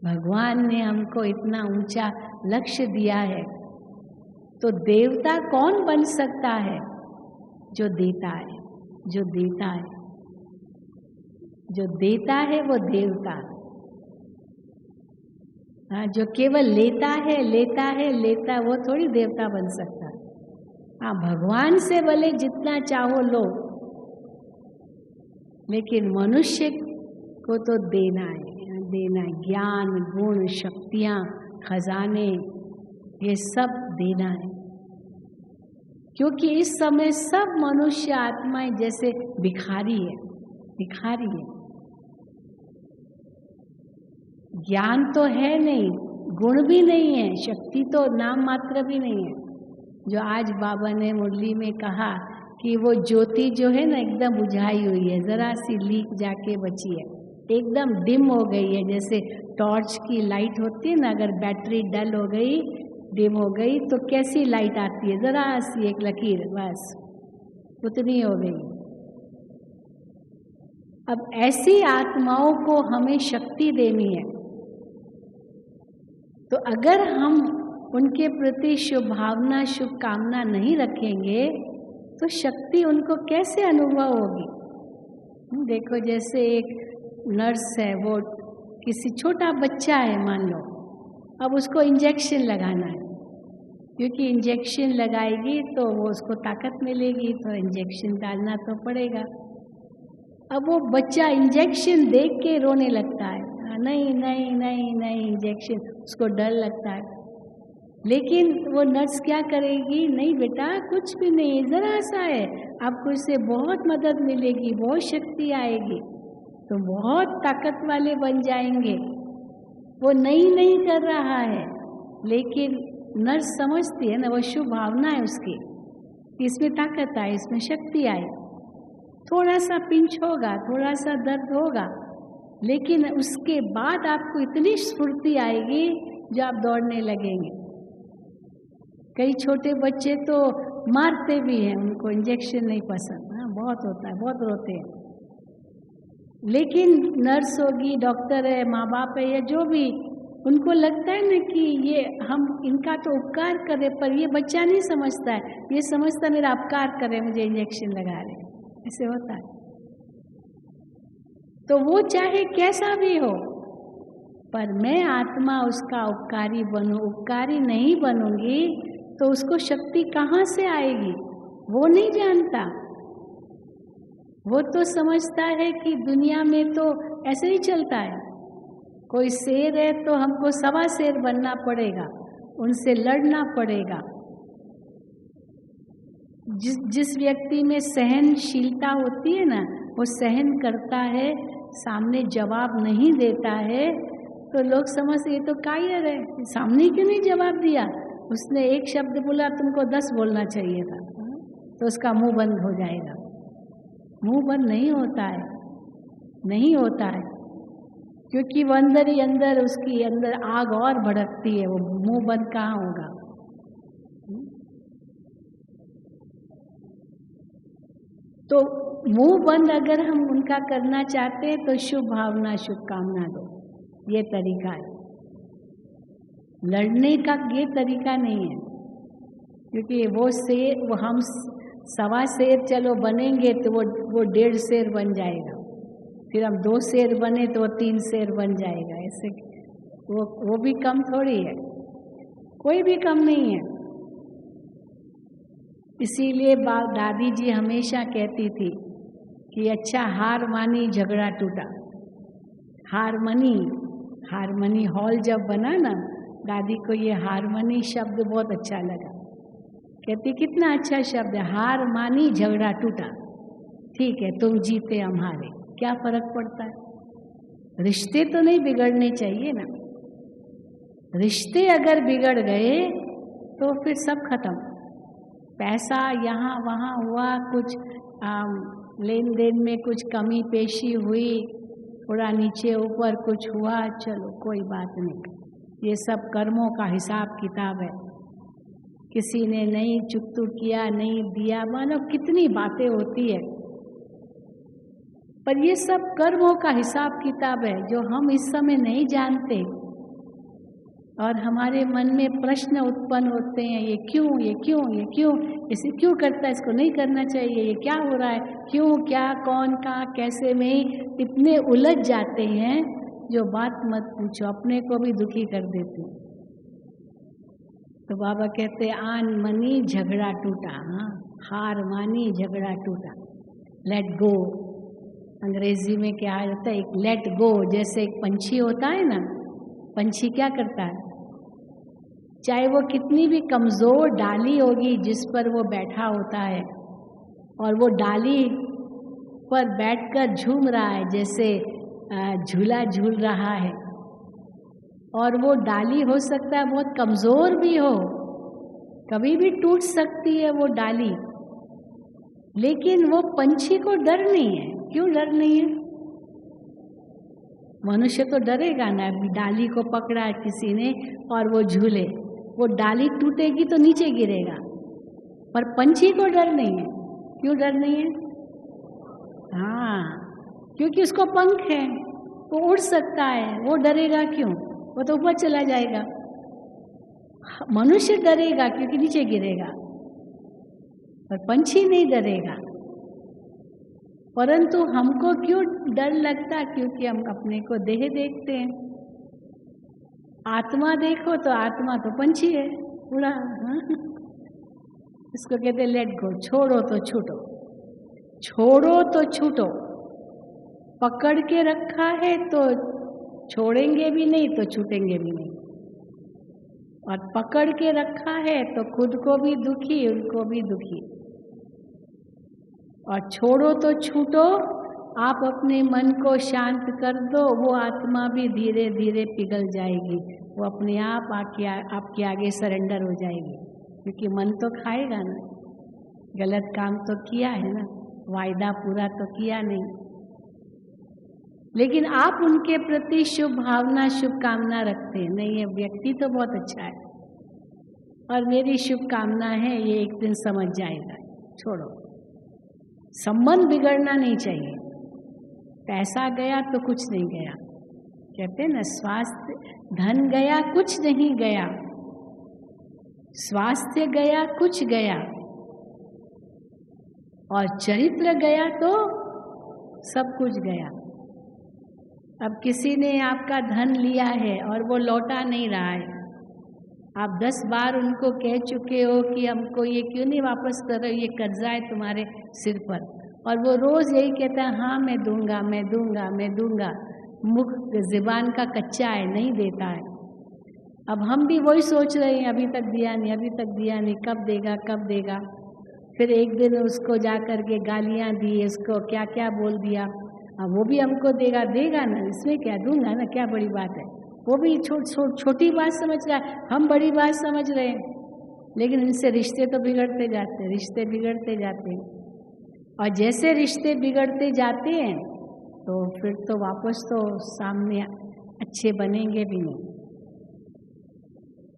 भगवान ने हमको इतना ऊंचा लक्ष्य दिया है, तो देवता कौन बन सकता है? जो देता है, जो देता है, जो देता है वो देवता। हाँ, जो केवल लेता है लेता है लेता, वो थोड़ी देवता बन सकता है। हाँ, भगवान से भले जितना चाहो लो, लेकिन मनुष्य को तो देना है, देना है। ज्ञान, गुण, शक्तियाँ, खजाने, ये सब देना है। क्योंकि इस समय सब मनुष्य आत्माएं जैसे भिखारी है, भिखारी है। ज्ञान तो है नहीं, गुण भी नहीं है, शक्ति तो नाम मात्र भी नहीं है। जो आज बाबा ने मुरली में कहा कि वो ज्योति जो है ना एकदम बुझाई हुई है, जरा सी लीक जाके बची है, एकदम डिम हो गई है। जैसे टॉर्च की लाइट होती है ना, अगर बैटरी डल हो गई, डिम हो गई, तो कैसी लाइट आती है? जरा सी एक लकीर, बस उतनी हो गई। अब ऐसी आत्माओं को हमें शक्ति देनी है, तो अगर हम उनके प्रति शुभ भावना, शुभकामना नहीं रखेंगे, तो शक्ति उनको कैसे अनुभव होगी? देखो, जैसे एक नर्स है, वो किसी छोटा बच्चा है मान लो, अब उसको इंजेक्शन लगाना है, क्योंकि इंजेक्शन लगाएगी तो वो उसको ताकत मिलेगी, तो इंजेक्शन डालना तो पड़ेगा। अब वो बच्चा इंजेक्शन देख के रोने लगता है, नहीं नहीं नहीं नहीं इंजेक्शन, उसको डर लगता है। लेकिन वो नर्स क्या करेगी? नहीं बेटा, कुछ भी नहीं, जरा सा है, आपको इससे बहुत मदद मिलेगी, बहुत शक्ति आएगी, तो बहुत ताकत वाले बन जाएंगे। वो नहीं कर रहा है, लेकिन नर्स समझती है ना, वो शुभ भावना है उसकी, इसमें ताकत आए, इसमें शक्ति आए। थोड़ा सा पिंच होगा, थोड़ा सा दर्द होगा, लेकिन उसके बाद आपको इतनी स्फूर्ति आएगी जो आप दौड़ने लगेंगे। कई छोटे बच्चे तो मारते भी हैं, उनको इंजेक्शन नहीं पसंद, हाँ बहुत होता है, बहुत रोते हैं। लेकिन नर्स होगी, डॉक्टर है, माँ बाप है, या जो भी, उनको लगता है ना कि ये हम इनका तो उपकार करें, पर ये बच्चा नहीं समझता है, ये समझता है मेरा अपकार करे, मुझे इंजेक्शन लगा रहे, ऐसे होता है। तो वो चाहे कैसा भी हो, पर मैं आत्मा उसका उपकारी बनूं, उपकारी नहीं बनूंगी तो उसको शक्ति कहाँ से आएगी? वो नहीं जानता। वो तो समझता है कि दुनिया में तो ऐसे ही चलता है, कोई शेर है तो हमको 1.25 शेर बनना पड़ेगा, उनसे लड़ना पड़ेगा। जिस व्यक्ति में सहनशीलता होती है ना, वो सहन करता है, सामने जवाब नहीं देता है, तो लोग समझते ये तो कायर है, सामने क्यों नहीं जवाब दिया? उसने एक शब्द बोला, तुमको 10 बोलना चाहिए था, तो उसका मुंह बंद हो जाएगा। मुंह बंद नहीं होता है, नहीं होता है, क्योंकि वो अंदर ही अंदर, उसकी अंदर आग और भड़कती है, वो मुंह बंद कहाँ होगा? तो मुंह बंद अगर हम उनका करना चाहते हैं तो शुभ भावना, शुभकामना दो, ये तरीका है। लड़ने का ये तरीका नहीं है, क्योंकि वो शेर, वो हम 1.25 शेर चलो बनेंगे तो वो 1.5 शेर बन जाएगा, फिर हम 2 शेर बने तो वो 3 शेर बन जाएगा। ऐसे वो भी कम थोड़ी है, कोई भी कम नहीं है। इसीलिए दादी जी हमेशा कहती थी कि अच्छा हार मानी झगड़ा टूटा। हारमनी हॉल जब बना ना, दादी को ये हारमनी शब्द बहुत अच्छा लगा। कहती कितना अच्छा शब्द है, हार मानी झगड़ा टूटा, ठीक है तुम जीते हम हारे, क्या फर्क पड़ता है? रिश्ते तो नहीं बिगड़ने चाहिए ना। रिश्ते अगर बिगड़ गए तो फिर सब खत्म। पैसा यहाँ वहाँ हुआ, कुछ लेन देन में कुछ कमी पेशी हुई, थोड़ा नीचे ऊपर कुछ हुआ, चलो कोई बात नहीं, ये सब कर्मों का हिसाब किताब है। किसी ने नहीं चुकतू किया, नहीं दिया, मानो कितनी बातें होती है। पर ये सब कर्मों का हिसाब किताब है जो हम इस समय नहीं जानते, और हमारे मन में प्रश्न उत्पन्न होते हैं, ये क्यों, ये क्यों, ये क्यों, इसे क्यों करता है, इसको नहीं करना चाहिए, ये क्या हो रहा है, क्यों, क्या, कौन, कहाँ, कैसे में इतने उलझ जाते हैं जो बात मत पूछो, अपने को भी दुखी कर देते हैं। तो बाबा कहते आन मनी झगड़ा टूटा, हाँ, हार मानी झगड़ा टूटा, लेट गो। अंग्रेजी में क्या होता है, एक लेट गो। जैसे एक पंछी होता है ना, पंछी क्या करता है, चाहे वो कितनी भी कमजोर डाली होगी जिस पर वो बैठा होता है, और वो डाली पर बैठकर झूम रहा है, जैसे झूला झूल रहा है, और वो डाली हो सकता है बहुत कमजोर भी हो, कभी भी टूट सकती है वो डाली, लेकिन वो पंछी को डर नहीं है। क्यों डर नहीं है? मनुष्य तो डरेगा ना, डाली को पकड़ा है किसी ने और वो झूले, वो डाली टूटेगी तो नीचे गिरेगा, पर पंछी को डर नहीं है। क्यों डर नहीं है? हाँ, क्योंकि उसको पंख है, वो उड़ सकता है, वो डरेगा क्यों? वो तो ऊपर चला जाएगा। मनुष्य डरेगा क्योंकि नीचे गिरेगा, पर पंछी नहीं डरेगा। परंतु हमको क्यों डर लगता? क्योंकि हम अपने को देह देखते हैं। आत्मा देखो तो आत्मा तो पंछी है पूरा, हाँ? इसको कहते लेट गो, छोड़ो तो छूटो, छोड़ो तो छूटो। पकड़ के रखा है तो छोड़ेंगे भी नहीं तो छूटेंगे भी नहीं, और पकड़ के रखा है तो खुद को भी दुखी, उनको भी दुखी। और छोड़ो तो छूटो, आप अपने मन को शांत कर दो, वो आत्मा भी धीरे धीरे पिघल जाएगी, वो अपने आप आपके आगे सरेंडर हो जाएगी। क्योंकि मन तो खाएगा ना, गलत काम तो किया है ना, वायदा पूरा तो किया नहीं, लेकिन आप उनके प्रति शुभ भावना, शुभकामना रखते हैं। नहीं, ये व्यक्ति तो बहुत अच्छा है और मेरी शुभकामना है, ये एक दिन समझ जाएगा। छोड़ो, संबंध बिगड़ना नहीं चाहिए। पैसा गया तो कुछ नहीं गया, कहते हैं ना, स्वास्थ्य धन गया कुछ नहीं गया, स्वास्थ्य गया कुछ गया, और चरित्र गया तो सब कुछ गया। अब किसी ने आपका धन लिया है और वो लौटा नहीं रहा है, आप 10 बार उनको कह चुके हो कि हमको ये क्यों नहीं वापस कर रहे हो, ये कर्जा है तुम्हारे सिर पर, और वो रोज यही कहता है हाँ मैं दूंगा, मैं दूंगा, मैं दूंगा। मुख ज़ुबान का कच्चा है, नहीं देता है। अब हम भी वही सोच रहे हैं, अभी तक दिया नहीं, अभी तक दिया नहीं, कब देगा, कब देगा। फिर एक दिन उसको जा कर के गालियाँ दी, उसको क्या क्या बोल दिया, अब वो भी हमको देगा, देगा ना, इसमें क्या, दूंगा ना, क्या बड़ी बात है। वो भी छोटी बात समझ रहा है, हम बड़ी बात समझ रहे हैं, लेकिन इनसे रिश्ते तो बिगड़ते जाते हैं, रिश्ते बिगड़ते जाते हैं। और जैसे रिश्ते बिगड़ते जाते हैं तो फिर तो वापस तो सामने अच्छे बनेंगे भी नहीं।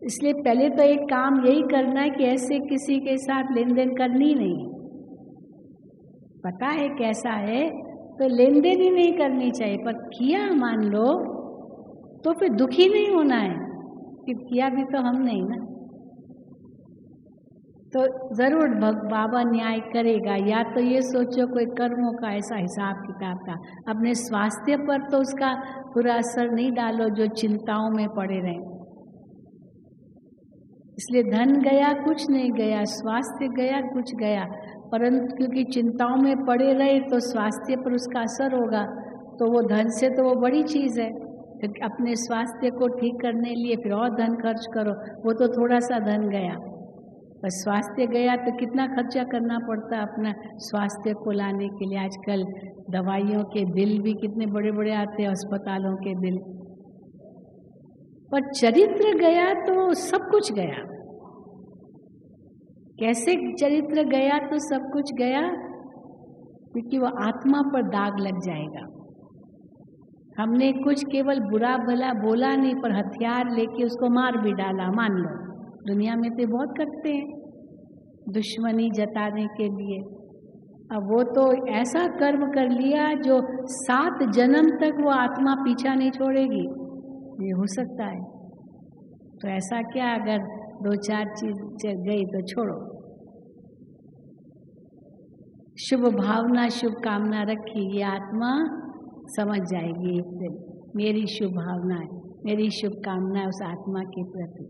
इसलिए पहले तो एक काम यही करना है कि ऐसे किसी के साथ लेन देन करनी नहीं। पता है कैसा है तो लेन देन ही नहीं करनी चाहिए, पर किया मान लो तो फिर दुखी नहीं होना है कि किया भी तो हम नहीं ना। तो जरूर बाबा न्याय करेगा। या तो ये सोचो कोई कर्मों का ऐसा हिसाब किताब का, अपने स्वास्थ्य पर तो उसका पूरा असर नहीं डालो जो चिंताओं में पड़े रहें। इसलिए धन गया कुछ नहीं गया, स्वास्थ्य गया कुछ गया, परंतु क्योंकि चिंताओं में पड़े रहे तो स्वास्थ्य पर उसका असर होगा। तो वो धन से तो वो बड़ी चीज़ है, फिर अपने स्वास्थ्य को ठीक करने लिए फिर और धन खर्च करो, वो तो थोड़ा सा धन गया। पर स्वास्थ्य गया तो कितना खर्चा करना पड़ता है अपना स्वास्थ्य को लाने के लिए। आजकल दवाइयों के बिल भी कितने बड़े बड़े आते हैं, अस्पतालों के बिल। पर चरित्र गया तो सब कुछ गया। कैसे चरित्र गया तो सब कुछ गया? क्योंकि वो आत्मा पर दाग लग जाएगा। हमने कुछ केवल बुरा भला बोला नहीं, पर हथियार लेके उसको मार भी डाला, मान लो, दुनिया में तो बहुत करते हैं दुश्मनी जताने के लिए। अब वो तो ऐसा कर्म कर लिया जो 7 जन्म तक वो आत्मा पीछा नहीं छोड़ेगी, ये हो सकता है। तो ऐसा क्या, अगर 2-4 चीज गई तो छोड़ो। शुभ भावना शुभ कामना रखी, ये आत्मा समझ जाएगी एक दिन मेरी शुभ भावना है, मेरी शुभ कामना है उस आत्मा के प्रति।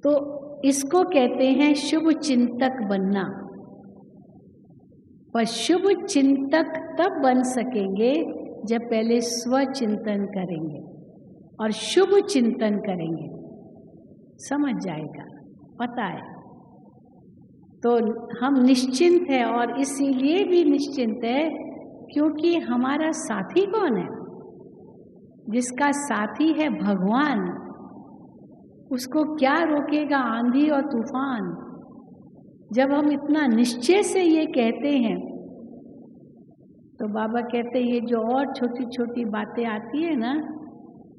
तो इसको कहते हैं शुभ चिंतक बनना। पर शुभ चिंतक तब बन सकेंगे जब पहले स्वचिंतन करेंगे और शुभ चिंतन करेंगे, समझ जाएगा, पता है। तो हम निश्चिंत है, और इसीलिए भी निश्चिंत है क्योंकि हमारा साथी कौन है? जिसका साथी है भगवान, उसको क्या रोकेगा आंधी और तूफान। जब हम इतना निश्चय से ये कहते हैं तो बाबा कहते हैं ये जो और छोटी छोटी बातें आती है ना,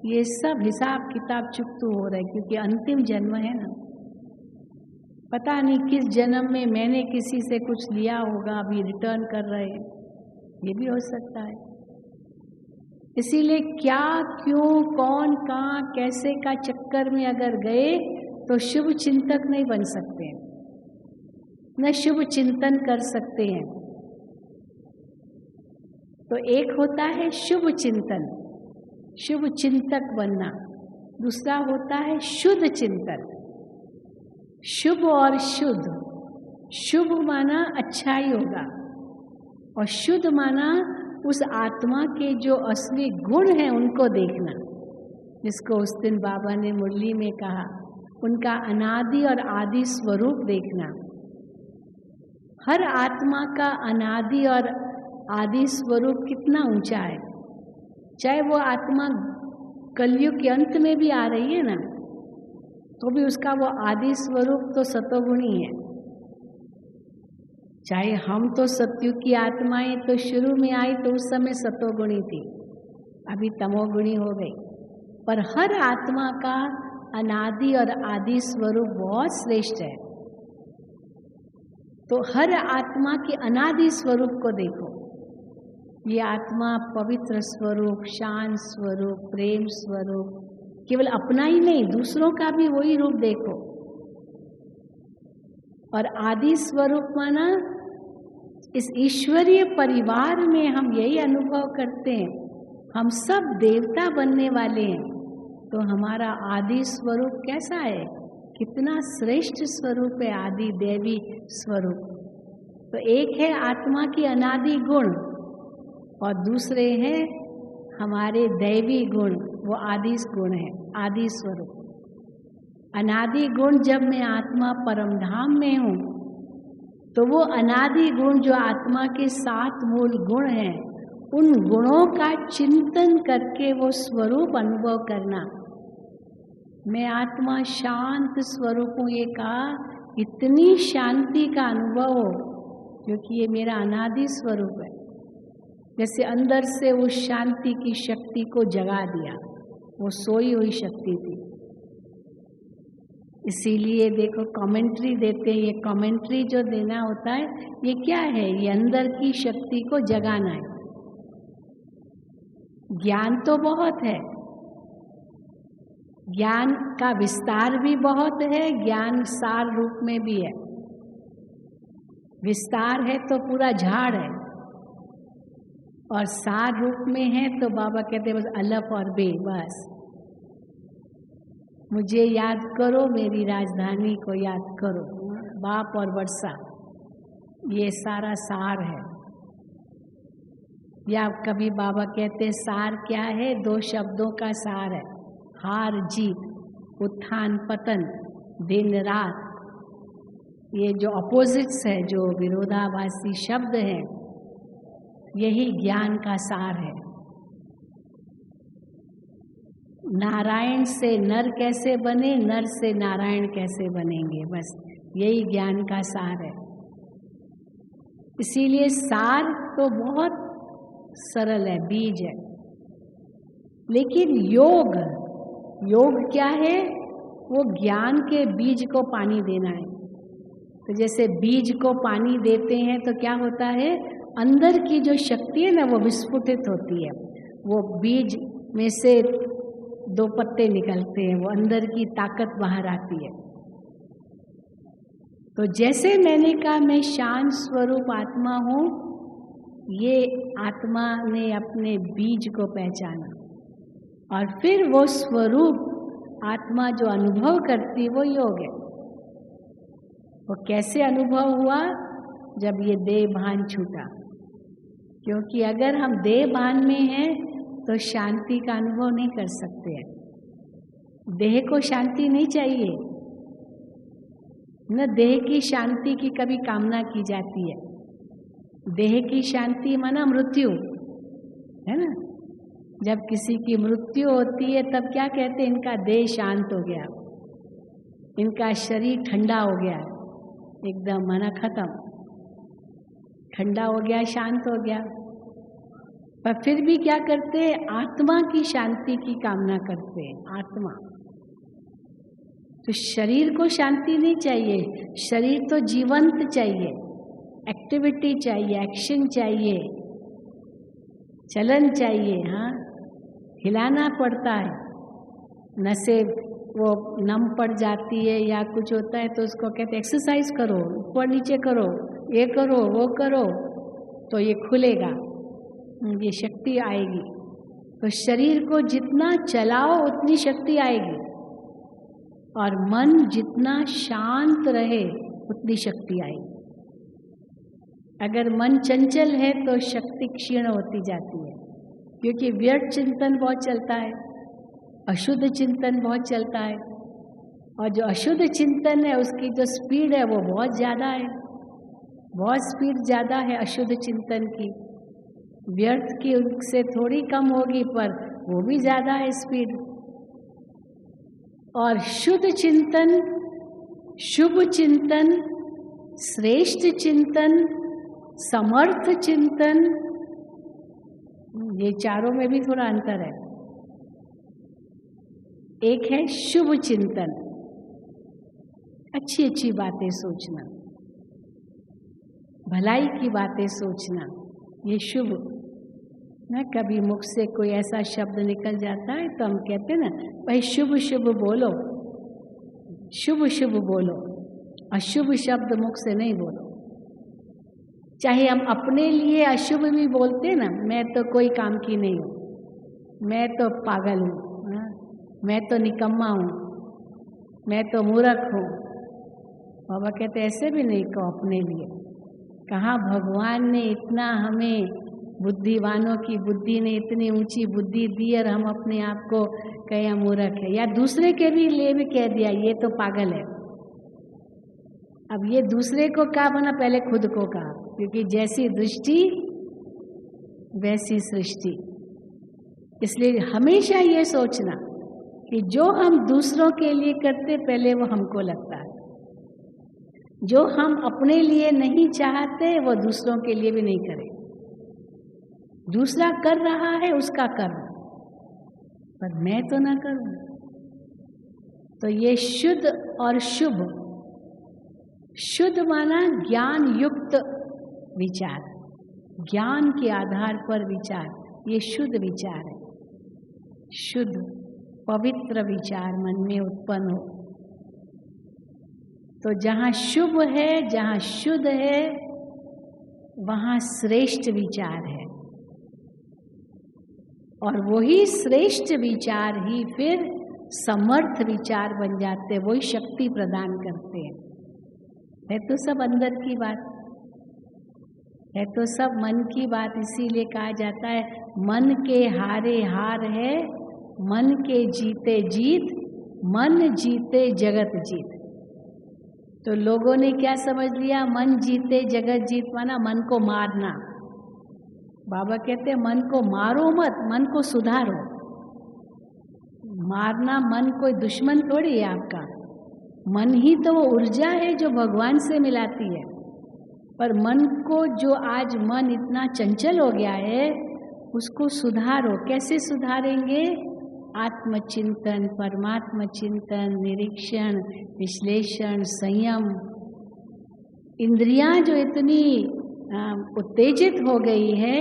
ये सब हिसाब किताब चुकतू हो रहा है, क्योंकि अंतिम जन्म है ना। पता नहीं किस जन्म में मैंने किसी से कुछ लिया होगा, अभी रिटर्न कर रहे हैं, ये भी हो सकता है। इसीलिए क्या, क्यों, कौन, कहाँ, कैसे का चक्कर में अगर गए तो शुभ चिंतक नहीं बन सकते हैं, न शुभ चिंतन कर सकते हैं। तो एक होता है शुभ चिंतन, शुभ चिंतक बनना। दूसरा होता है शुद्ध चिंतन। शुभ और शुद्ध, शुभ माना अच्छाई होगा और शुद्ध माना उस आत्मा के जो असली गुण हैं उनको देखना, जिसको उस दिन बाबा ने मुरली में कहा, उनका अनादि और आदि स्वरूप देखना। हर आत्मा का अनादि और आदि स्वरूप कितना ऊंचा है, चाहे वो आत्मा कलयुग के अंत में भी आ रही है ना, तो भी उसका वो आदि स्वरूप तो सतोगुणी है। चाहे हम तो सत्युग की आत्माएं तो शुरू में आई तो उस समय सतोगुणी थी, अभी तमोगुणी हो गई, पर हर आत्मा का अनादि और आदि स्वरूप बहुत श्रेष्ठ है। तो हर आत्मा के अनादि स्वरूप को देखो। ये आत्मा पवित्र स्वरूप, शांत स्वरूप, प्रेम स्वरूप, केवल अपना ही नहीं दूसरों का भी वही रूप देखो। और आदि स्वरूप माना इस ईश्वरीय परिवार में हम यही अनुभव करते हैं, हम सब देवता बनने वाले हैं। तो हमारा आदि स्वरूप कैसा है, कितना श्रेष्ठ स्वरूप है, आदि देवी स्वरूप। तो एक है आत्मा की अनादि गुण और दूसरे हैं हमारे दैवी गुण, वो आदि गुण है, आदि स्वरूप। अनादि गुण जब मैं आत्मा परमधाम में हूँ तो वो अनादि गुण जो आत्मा के 7 मूल गुण हैं, उन गुणों का चिंतन करके वो स्वरूप अनुभव करना। मैं आत्मा शांत स्वरूप हूँ, ये कहा, इतनी शांति का अनुभव हो, क्योंकि ये मेरा अनादि स्वरूप है। जैसे अंदर से उस शांति की शक्ति को जगा दिया, वो सोई हुई शक्ति थी। इसीलिए देखो कमेंट्री देते हैं, ये कमेंट्री जो देना होता है ये क्या है, ये अंदर की शक्ति को जगाना है। ज्ञान तो बहुत है, ज्ञान का विस्तार भी बहुत है, ज्ञान सार रूप में भी है। विस्तार है तो पूरा झाड़ है, और सार रूप में है तो बाबा कहते हैं बस अलफ और बे, बस मुझे याद करो, मेरी राजधानी को याद करो, बाप और वर्षा, ये सारा सार है। या कभी बाबा कहते हैं सार क्या है, 2 शब्दों का सार है, हार जीत, उत्थान पतन, दिन रात। ये जो अपोजिट्स है, जो विरोधाभासी शब्द हैं, यही ज्ञान का सार है। नारायण से नर कैसे बने, नर से नारायण कैसे बनेंगे, बस यही ज्ञान का सार है। इसीलिए सार तो बहुत सरल है, बीज है। लेकिन योग, योग क्या है, वो ज्ञान के बीज को पानी देना है। तो जैसे बीज को पानी देते हैं तो क्या होता है, अंदर की जो शक्ति है ना वो विस्फुटित होती है, वो बीज में से 2 पत्ते निकलते हैं, वो अंदर की ताकत बाहर आती है। तो जैसे मैंने कहा मैं शांत स्वरूप आत्मा हूँ, ये आत्मा ने अपने बीज को पहचाना और फिर वो स्वरूप आत्मा जो अनुभव करती वो योग है। वो कैसे अनुभव हुआ, जब ये देह भान छूटा। क्योंकि अगर हम देह भान में हैं तो शांति का अनुभव नहीं कर सकते हैं। देह को शांति नहीं चाहिए, न देह की शांति की कभी कामना की जाती है। देह की शांति माना मृत्यु है ना। जब किसी की मृत्यु होती है तब क्या कहते हैं, इनका देह शांत हो गया, इनका शरीर ठंडा हो गया, एकदम माना खत्म, ठंडा हो गया, शांत हो गया। पर फिर भी क्या करते हैं, आत्मा की शांति की कामना करते हैं। आत्मा तो शरीर को शांति नहीं चाहिए, शरीर तो जीवंत चाहिए, एक्टिविटी चाहिए, एक्शन चाहिए, चलन चाहिए। हाँ, हिलाना पड़ता है, नसें वो नम पड़ जाती है या कुछ होता है तो उसको कहते एक्सरसाइज करो, ऊपर नीचे करो, ये करो वो करो, तो ये खुलेगा, ये शक्ति आएगी। तो शरीर को जितना चलाओ उतनी शक्ति आएगी, और मन जितना शांत रहे उतनी शक्ति आएगी। अगर मन चंचल है तो शक्ति क्षीण होती जाती है, क्योंकि व्यर्थ चिंतन बहुत चलता है, अशुद्ध चिंतन बहुत चलता है, और जो अशुद्ध चिंतन है उसकी जो स्पीड है वो बहुत ज़्यादा है, बहुत स्पीड ज़्यादा है अशुद्ध चिंतन की। व्यर्थ की उससे थोड़ी कम होगी पर वो भी ज़्यादा है स्पीड। और शुद्ध चिंतन, शुभ चिंतन, श्रेष्ठ चिंतन, समर्थ चिंतन, ये चारों में भी थोड़ा अंतर है। एक है शुभ चिंतन, अच्छी अच्छी बातें सोचना, भलाई की बातें सोचना, ये शुभ ना। कभी मुख से कोई ऐसा शब्द निकल जाता है तो हम कहते हैं ना, भाई शुभ शुभ बोलो, शुभ शुभ बोलो, अशुभ शब्द मुख से नहीं बोलो। चाहे हम अपने लिए अशुभ भी बोलते हैं ना, मैं तो कोई काम की नहीं हूँ, मैं तो पागल हूँ, मैं तो निकम्मा हूँ, मैं तो मूर्ख हूँ। बाबा कहते ऐसे भी नहीं कहो अपने लिए। कहाँ भगवान ने इतना हमें, बुद्धिवानों की बुद्धि ने इतनी ऊंची बुद्धि दी और हम अपने आप को कहें मूर्ख है, या दूसरे के भी लिए भी कह दिया ये तो पागल है। अब ये दूसरे को कहा बना, पहले खुद को कहा, क्योंकि जैसी दृष्टि वैसी सृष्टि। इसलिए हमेशा ये सोचना कि जो हम दूसरों के लिए करते पहले वो हमको लगता है, जो हम अपने लिए नहीं चाहते वो दूसरों के लिए भी नहीं करें। दूसरा कर रहा है उसका कर्म, पर मैं तो ना करूं। तो ये शुद्ध और शुभ, शुद्ध माना ज्ञान युक्त विचार, ज्ञान के आधार पर विचार, ये शुद्ध विचार है। शुद्ध पवित्र विचार मन में उत्पन्न हो। तो जहाँ शुभ है, जहाँ शुद्ध है, वहाँ श्रेष्ठ विचार है, और वही श्रेष्ठ विचार ही फिर समर्थ विचार बन जाते, वही शक्ति प्रदान करते हैं। है तो सब अंदर की बात, है तो सब मन की बात। इसीलिए कहा जाता है मन के हारे हार है, मन के जीते जीत, मन जीते जगत जीत। तो लोगों ने क्या समझ लिया, मन जीते जगत जीत माना मन को मारना। बाबा कहते हैं मन को मारो मत, मन को सुधारो। मारना मन कोई दुश्मन थोड़ी है आपका, मन ही तो वो ऊर्जा है जो भगवान से मिलाती है। पर मन को, जो आज मन इतना चंचल हो गया है, उसको सुधारो। कैसे सुधारेंगे? आत्मचिंतन, परमात्म चिंतन, निरीक्षण, विश्लेषण, संयम। इंद्रियां जो इतनी उत्तेजित हो गई है,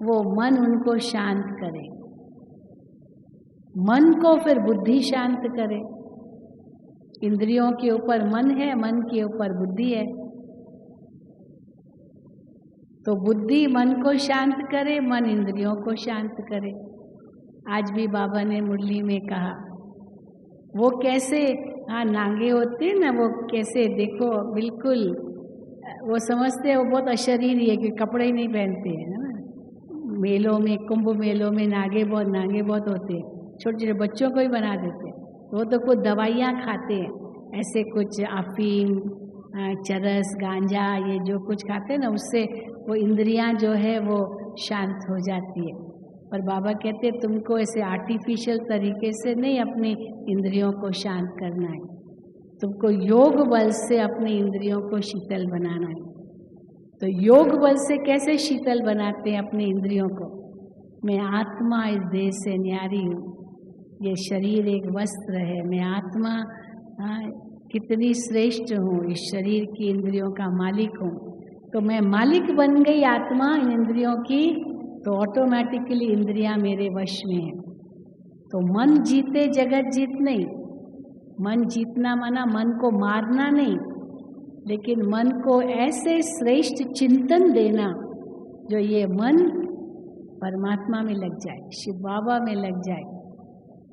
वो मन उनको शांत करे, मन को फिर बुद्धि शांत करे। इंद्रियों के ऊपर मन है, मन के ऊपर बुद्धि है, तो बुद्धि मन को शांत करे, मन इंद्रियों को शांत करे। आज भी बाबा ने मुरली में कहा, वो कैसे नांगे होते ना, वो कैसे देखो बिल्कुल वो समझते हैं वो बहुत अशरीरी है कि कपड़े ही नहीं पहनते हैं ना। मेलों में, कुंभ मेलों में नांगे बहुत होते हैं, छोटे छोटे बच्चों को ही बना देते हैं। वो तो कुछ दवाइयाँ खाते हैं, ऐसे कुछ अफीम, चरस, गांजा, ये जो कुछ खाते हैं ना, उससे वो इंद्रियां जो है वो शांत हो जाती है। पर बाबा कहते हैं तुमको ऐसे आर्टिफिशियल तरीके से नहीं अपनी इंद्रियों को शांत करना है, तुमको योग बल से अपनी इंद्रियों को शीतल बनाना है। तो योग बल से कैसे शीतल बनाते हैं अपनी इंद्रियों को? मैं आत्मा इस देह से न्यारी हूँ, ये शरीर एक वस्त्र है, मैं आत्मा कितनी श्रेष्ठ हूँ, इस शरीर की इंद्रियों का मालिक हूँ। तो मैं मालिक बन गई आत्मा इन इंद्रियों की, तो ऑटोमेटिकली इंद्रियां मेरे वश में है। तो मन जीते जगत जीत नहीं, मन जीतना माना मन को मारना नहीं, लेकिन मन को ऐसे श्रेष्ठ चिंतन देना जो ये मन परमात्मा में लग जाए, शिव बाबा में लग जाए।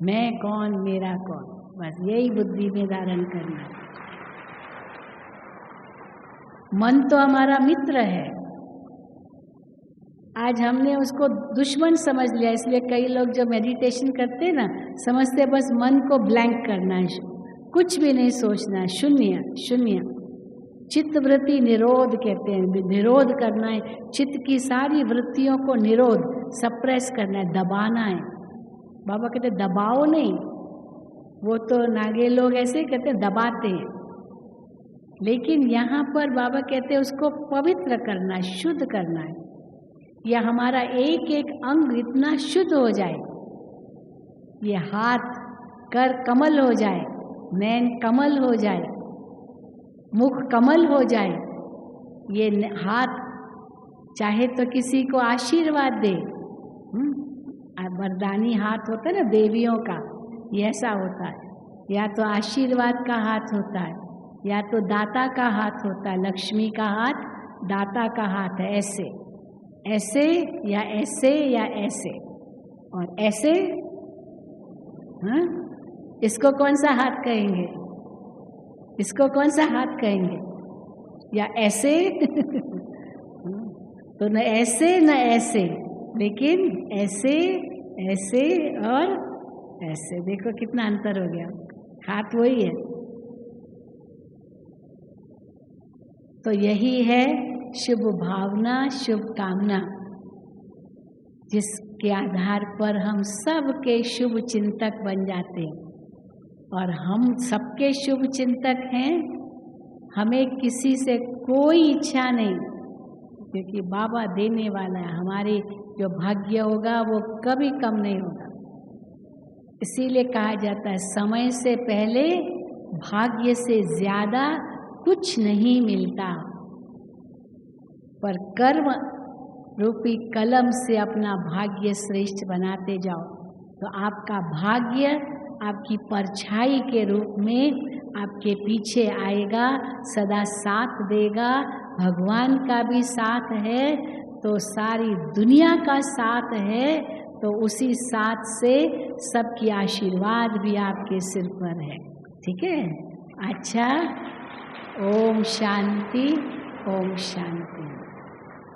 मैं कौन, मेरा कौन, बस यही बुद्धि में धारण करना है। मन तो हमारा मित्र है, आज हमने उसको दुश्मन समझ लिया। इसलिए कई लोग जो मेडिटेशन करते हैं ना, समझते बस मन को ब्लैंक करना है, कुछ भी नहीं सोचना है, शून्य शून्य। चित्त वृत्ति निरोध कहते हैं, निरोध करना है, चित्त की सारी वृत्तियों को निरोध, सप्रेस करना है, दबाना है। बाबा कहते दबाओ नहीं, वो तो नागे लोग ऐसे कहते हैं दबाते हैं, लेकिन यहाँ पर बाबा कहते हैं उसको पवित्र करना है, शुद्ध करना है। या हमारा एक एक अंग इतना शुद्ध हो जाए, ये हाथ कर कमल हो जाए, नैन कमल हो जाए, मुख कमल हो जाए। ये हाथ चाहे तो किसी को आशीर्वाद दे, वरदानी हाथ होता है ना देवियों का, ये ऐसा होता है। या तो आशीर्वाद का हाथ होता है, या तो दाता का हाथ होता है। लक्ष्मी का हाथ दाता का हाथ है, ऐसे ऐसे या ऐसे या ऐसे और ऐसे। इसको कौन सा हाथ कहेंगे? इसको कौन सा हाथ कहेंगे? या ऐसे तो न ऐसे न ऐसे, लेकिन ऐसे ऐसे और ऐसे। देखो कितना अंतर हो गया, हाथ वही है। तो यही है शुभ भावना, शुभ कामना, जिसके आधार पर हम सबके शुभ चिंतक बन जाते हैं। और हम सबके शुभ चिंतक हैं, हमें किसी से कोई इच्छा नहीं, क्योंकि बाबा देने वाला है। हमारी जो भाग्य होगा वो कभी कम नहीं होगा। इसीलिए कहा जाता है समय से पहले भाग्य से ज्यादा कुछ नहीं मिलता, पर कर्म रूपी कलम से अपना भाग्य श्रेष्ठ बनाते जाओ, तो आपका भाग्य आपकी परछाई के रूप में आपके पीछे आएगा, सदा साथ देगा। भगवान का भी साथ है तो सारी दुनिया का साथ है, तो उसी साथ से सबकी आशीर्वाद भी आपके सिर पर है। ठीक है? अच्छा, ओम शांति, ओम शांति।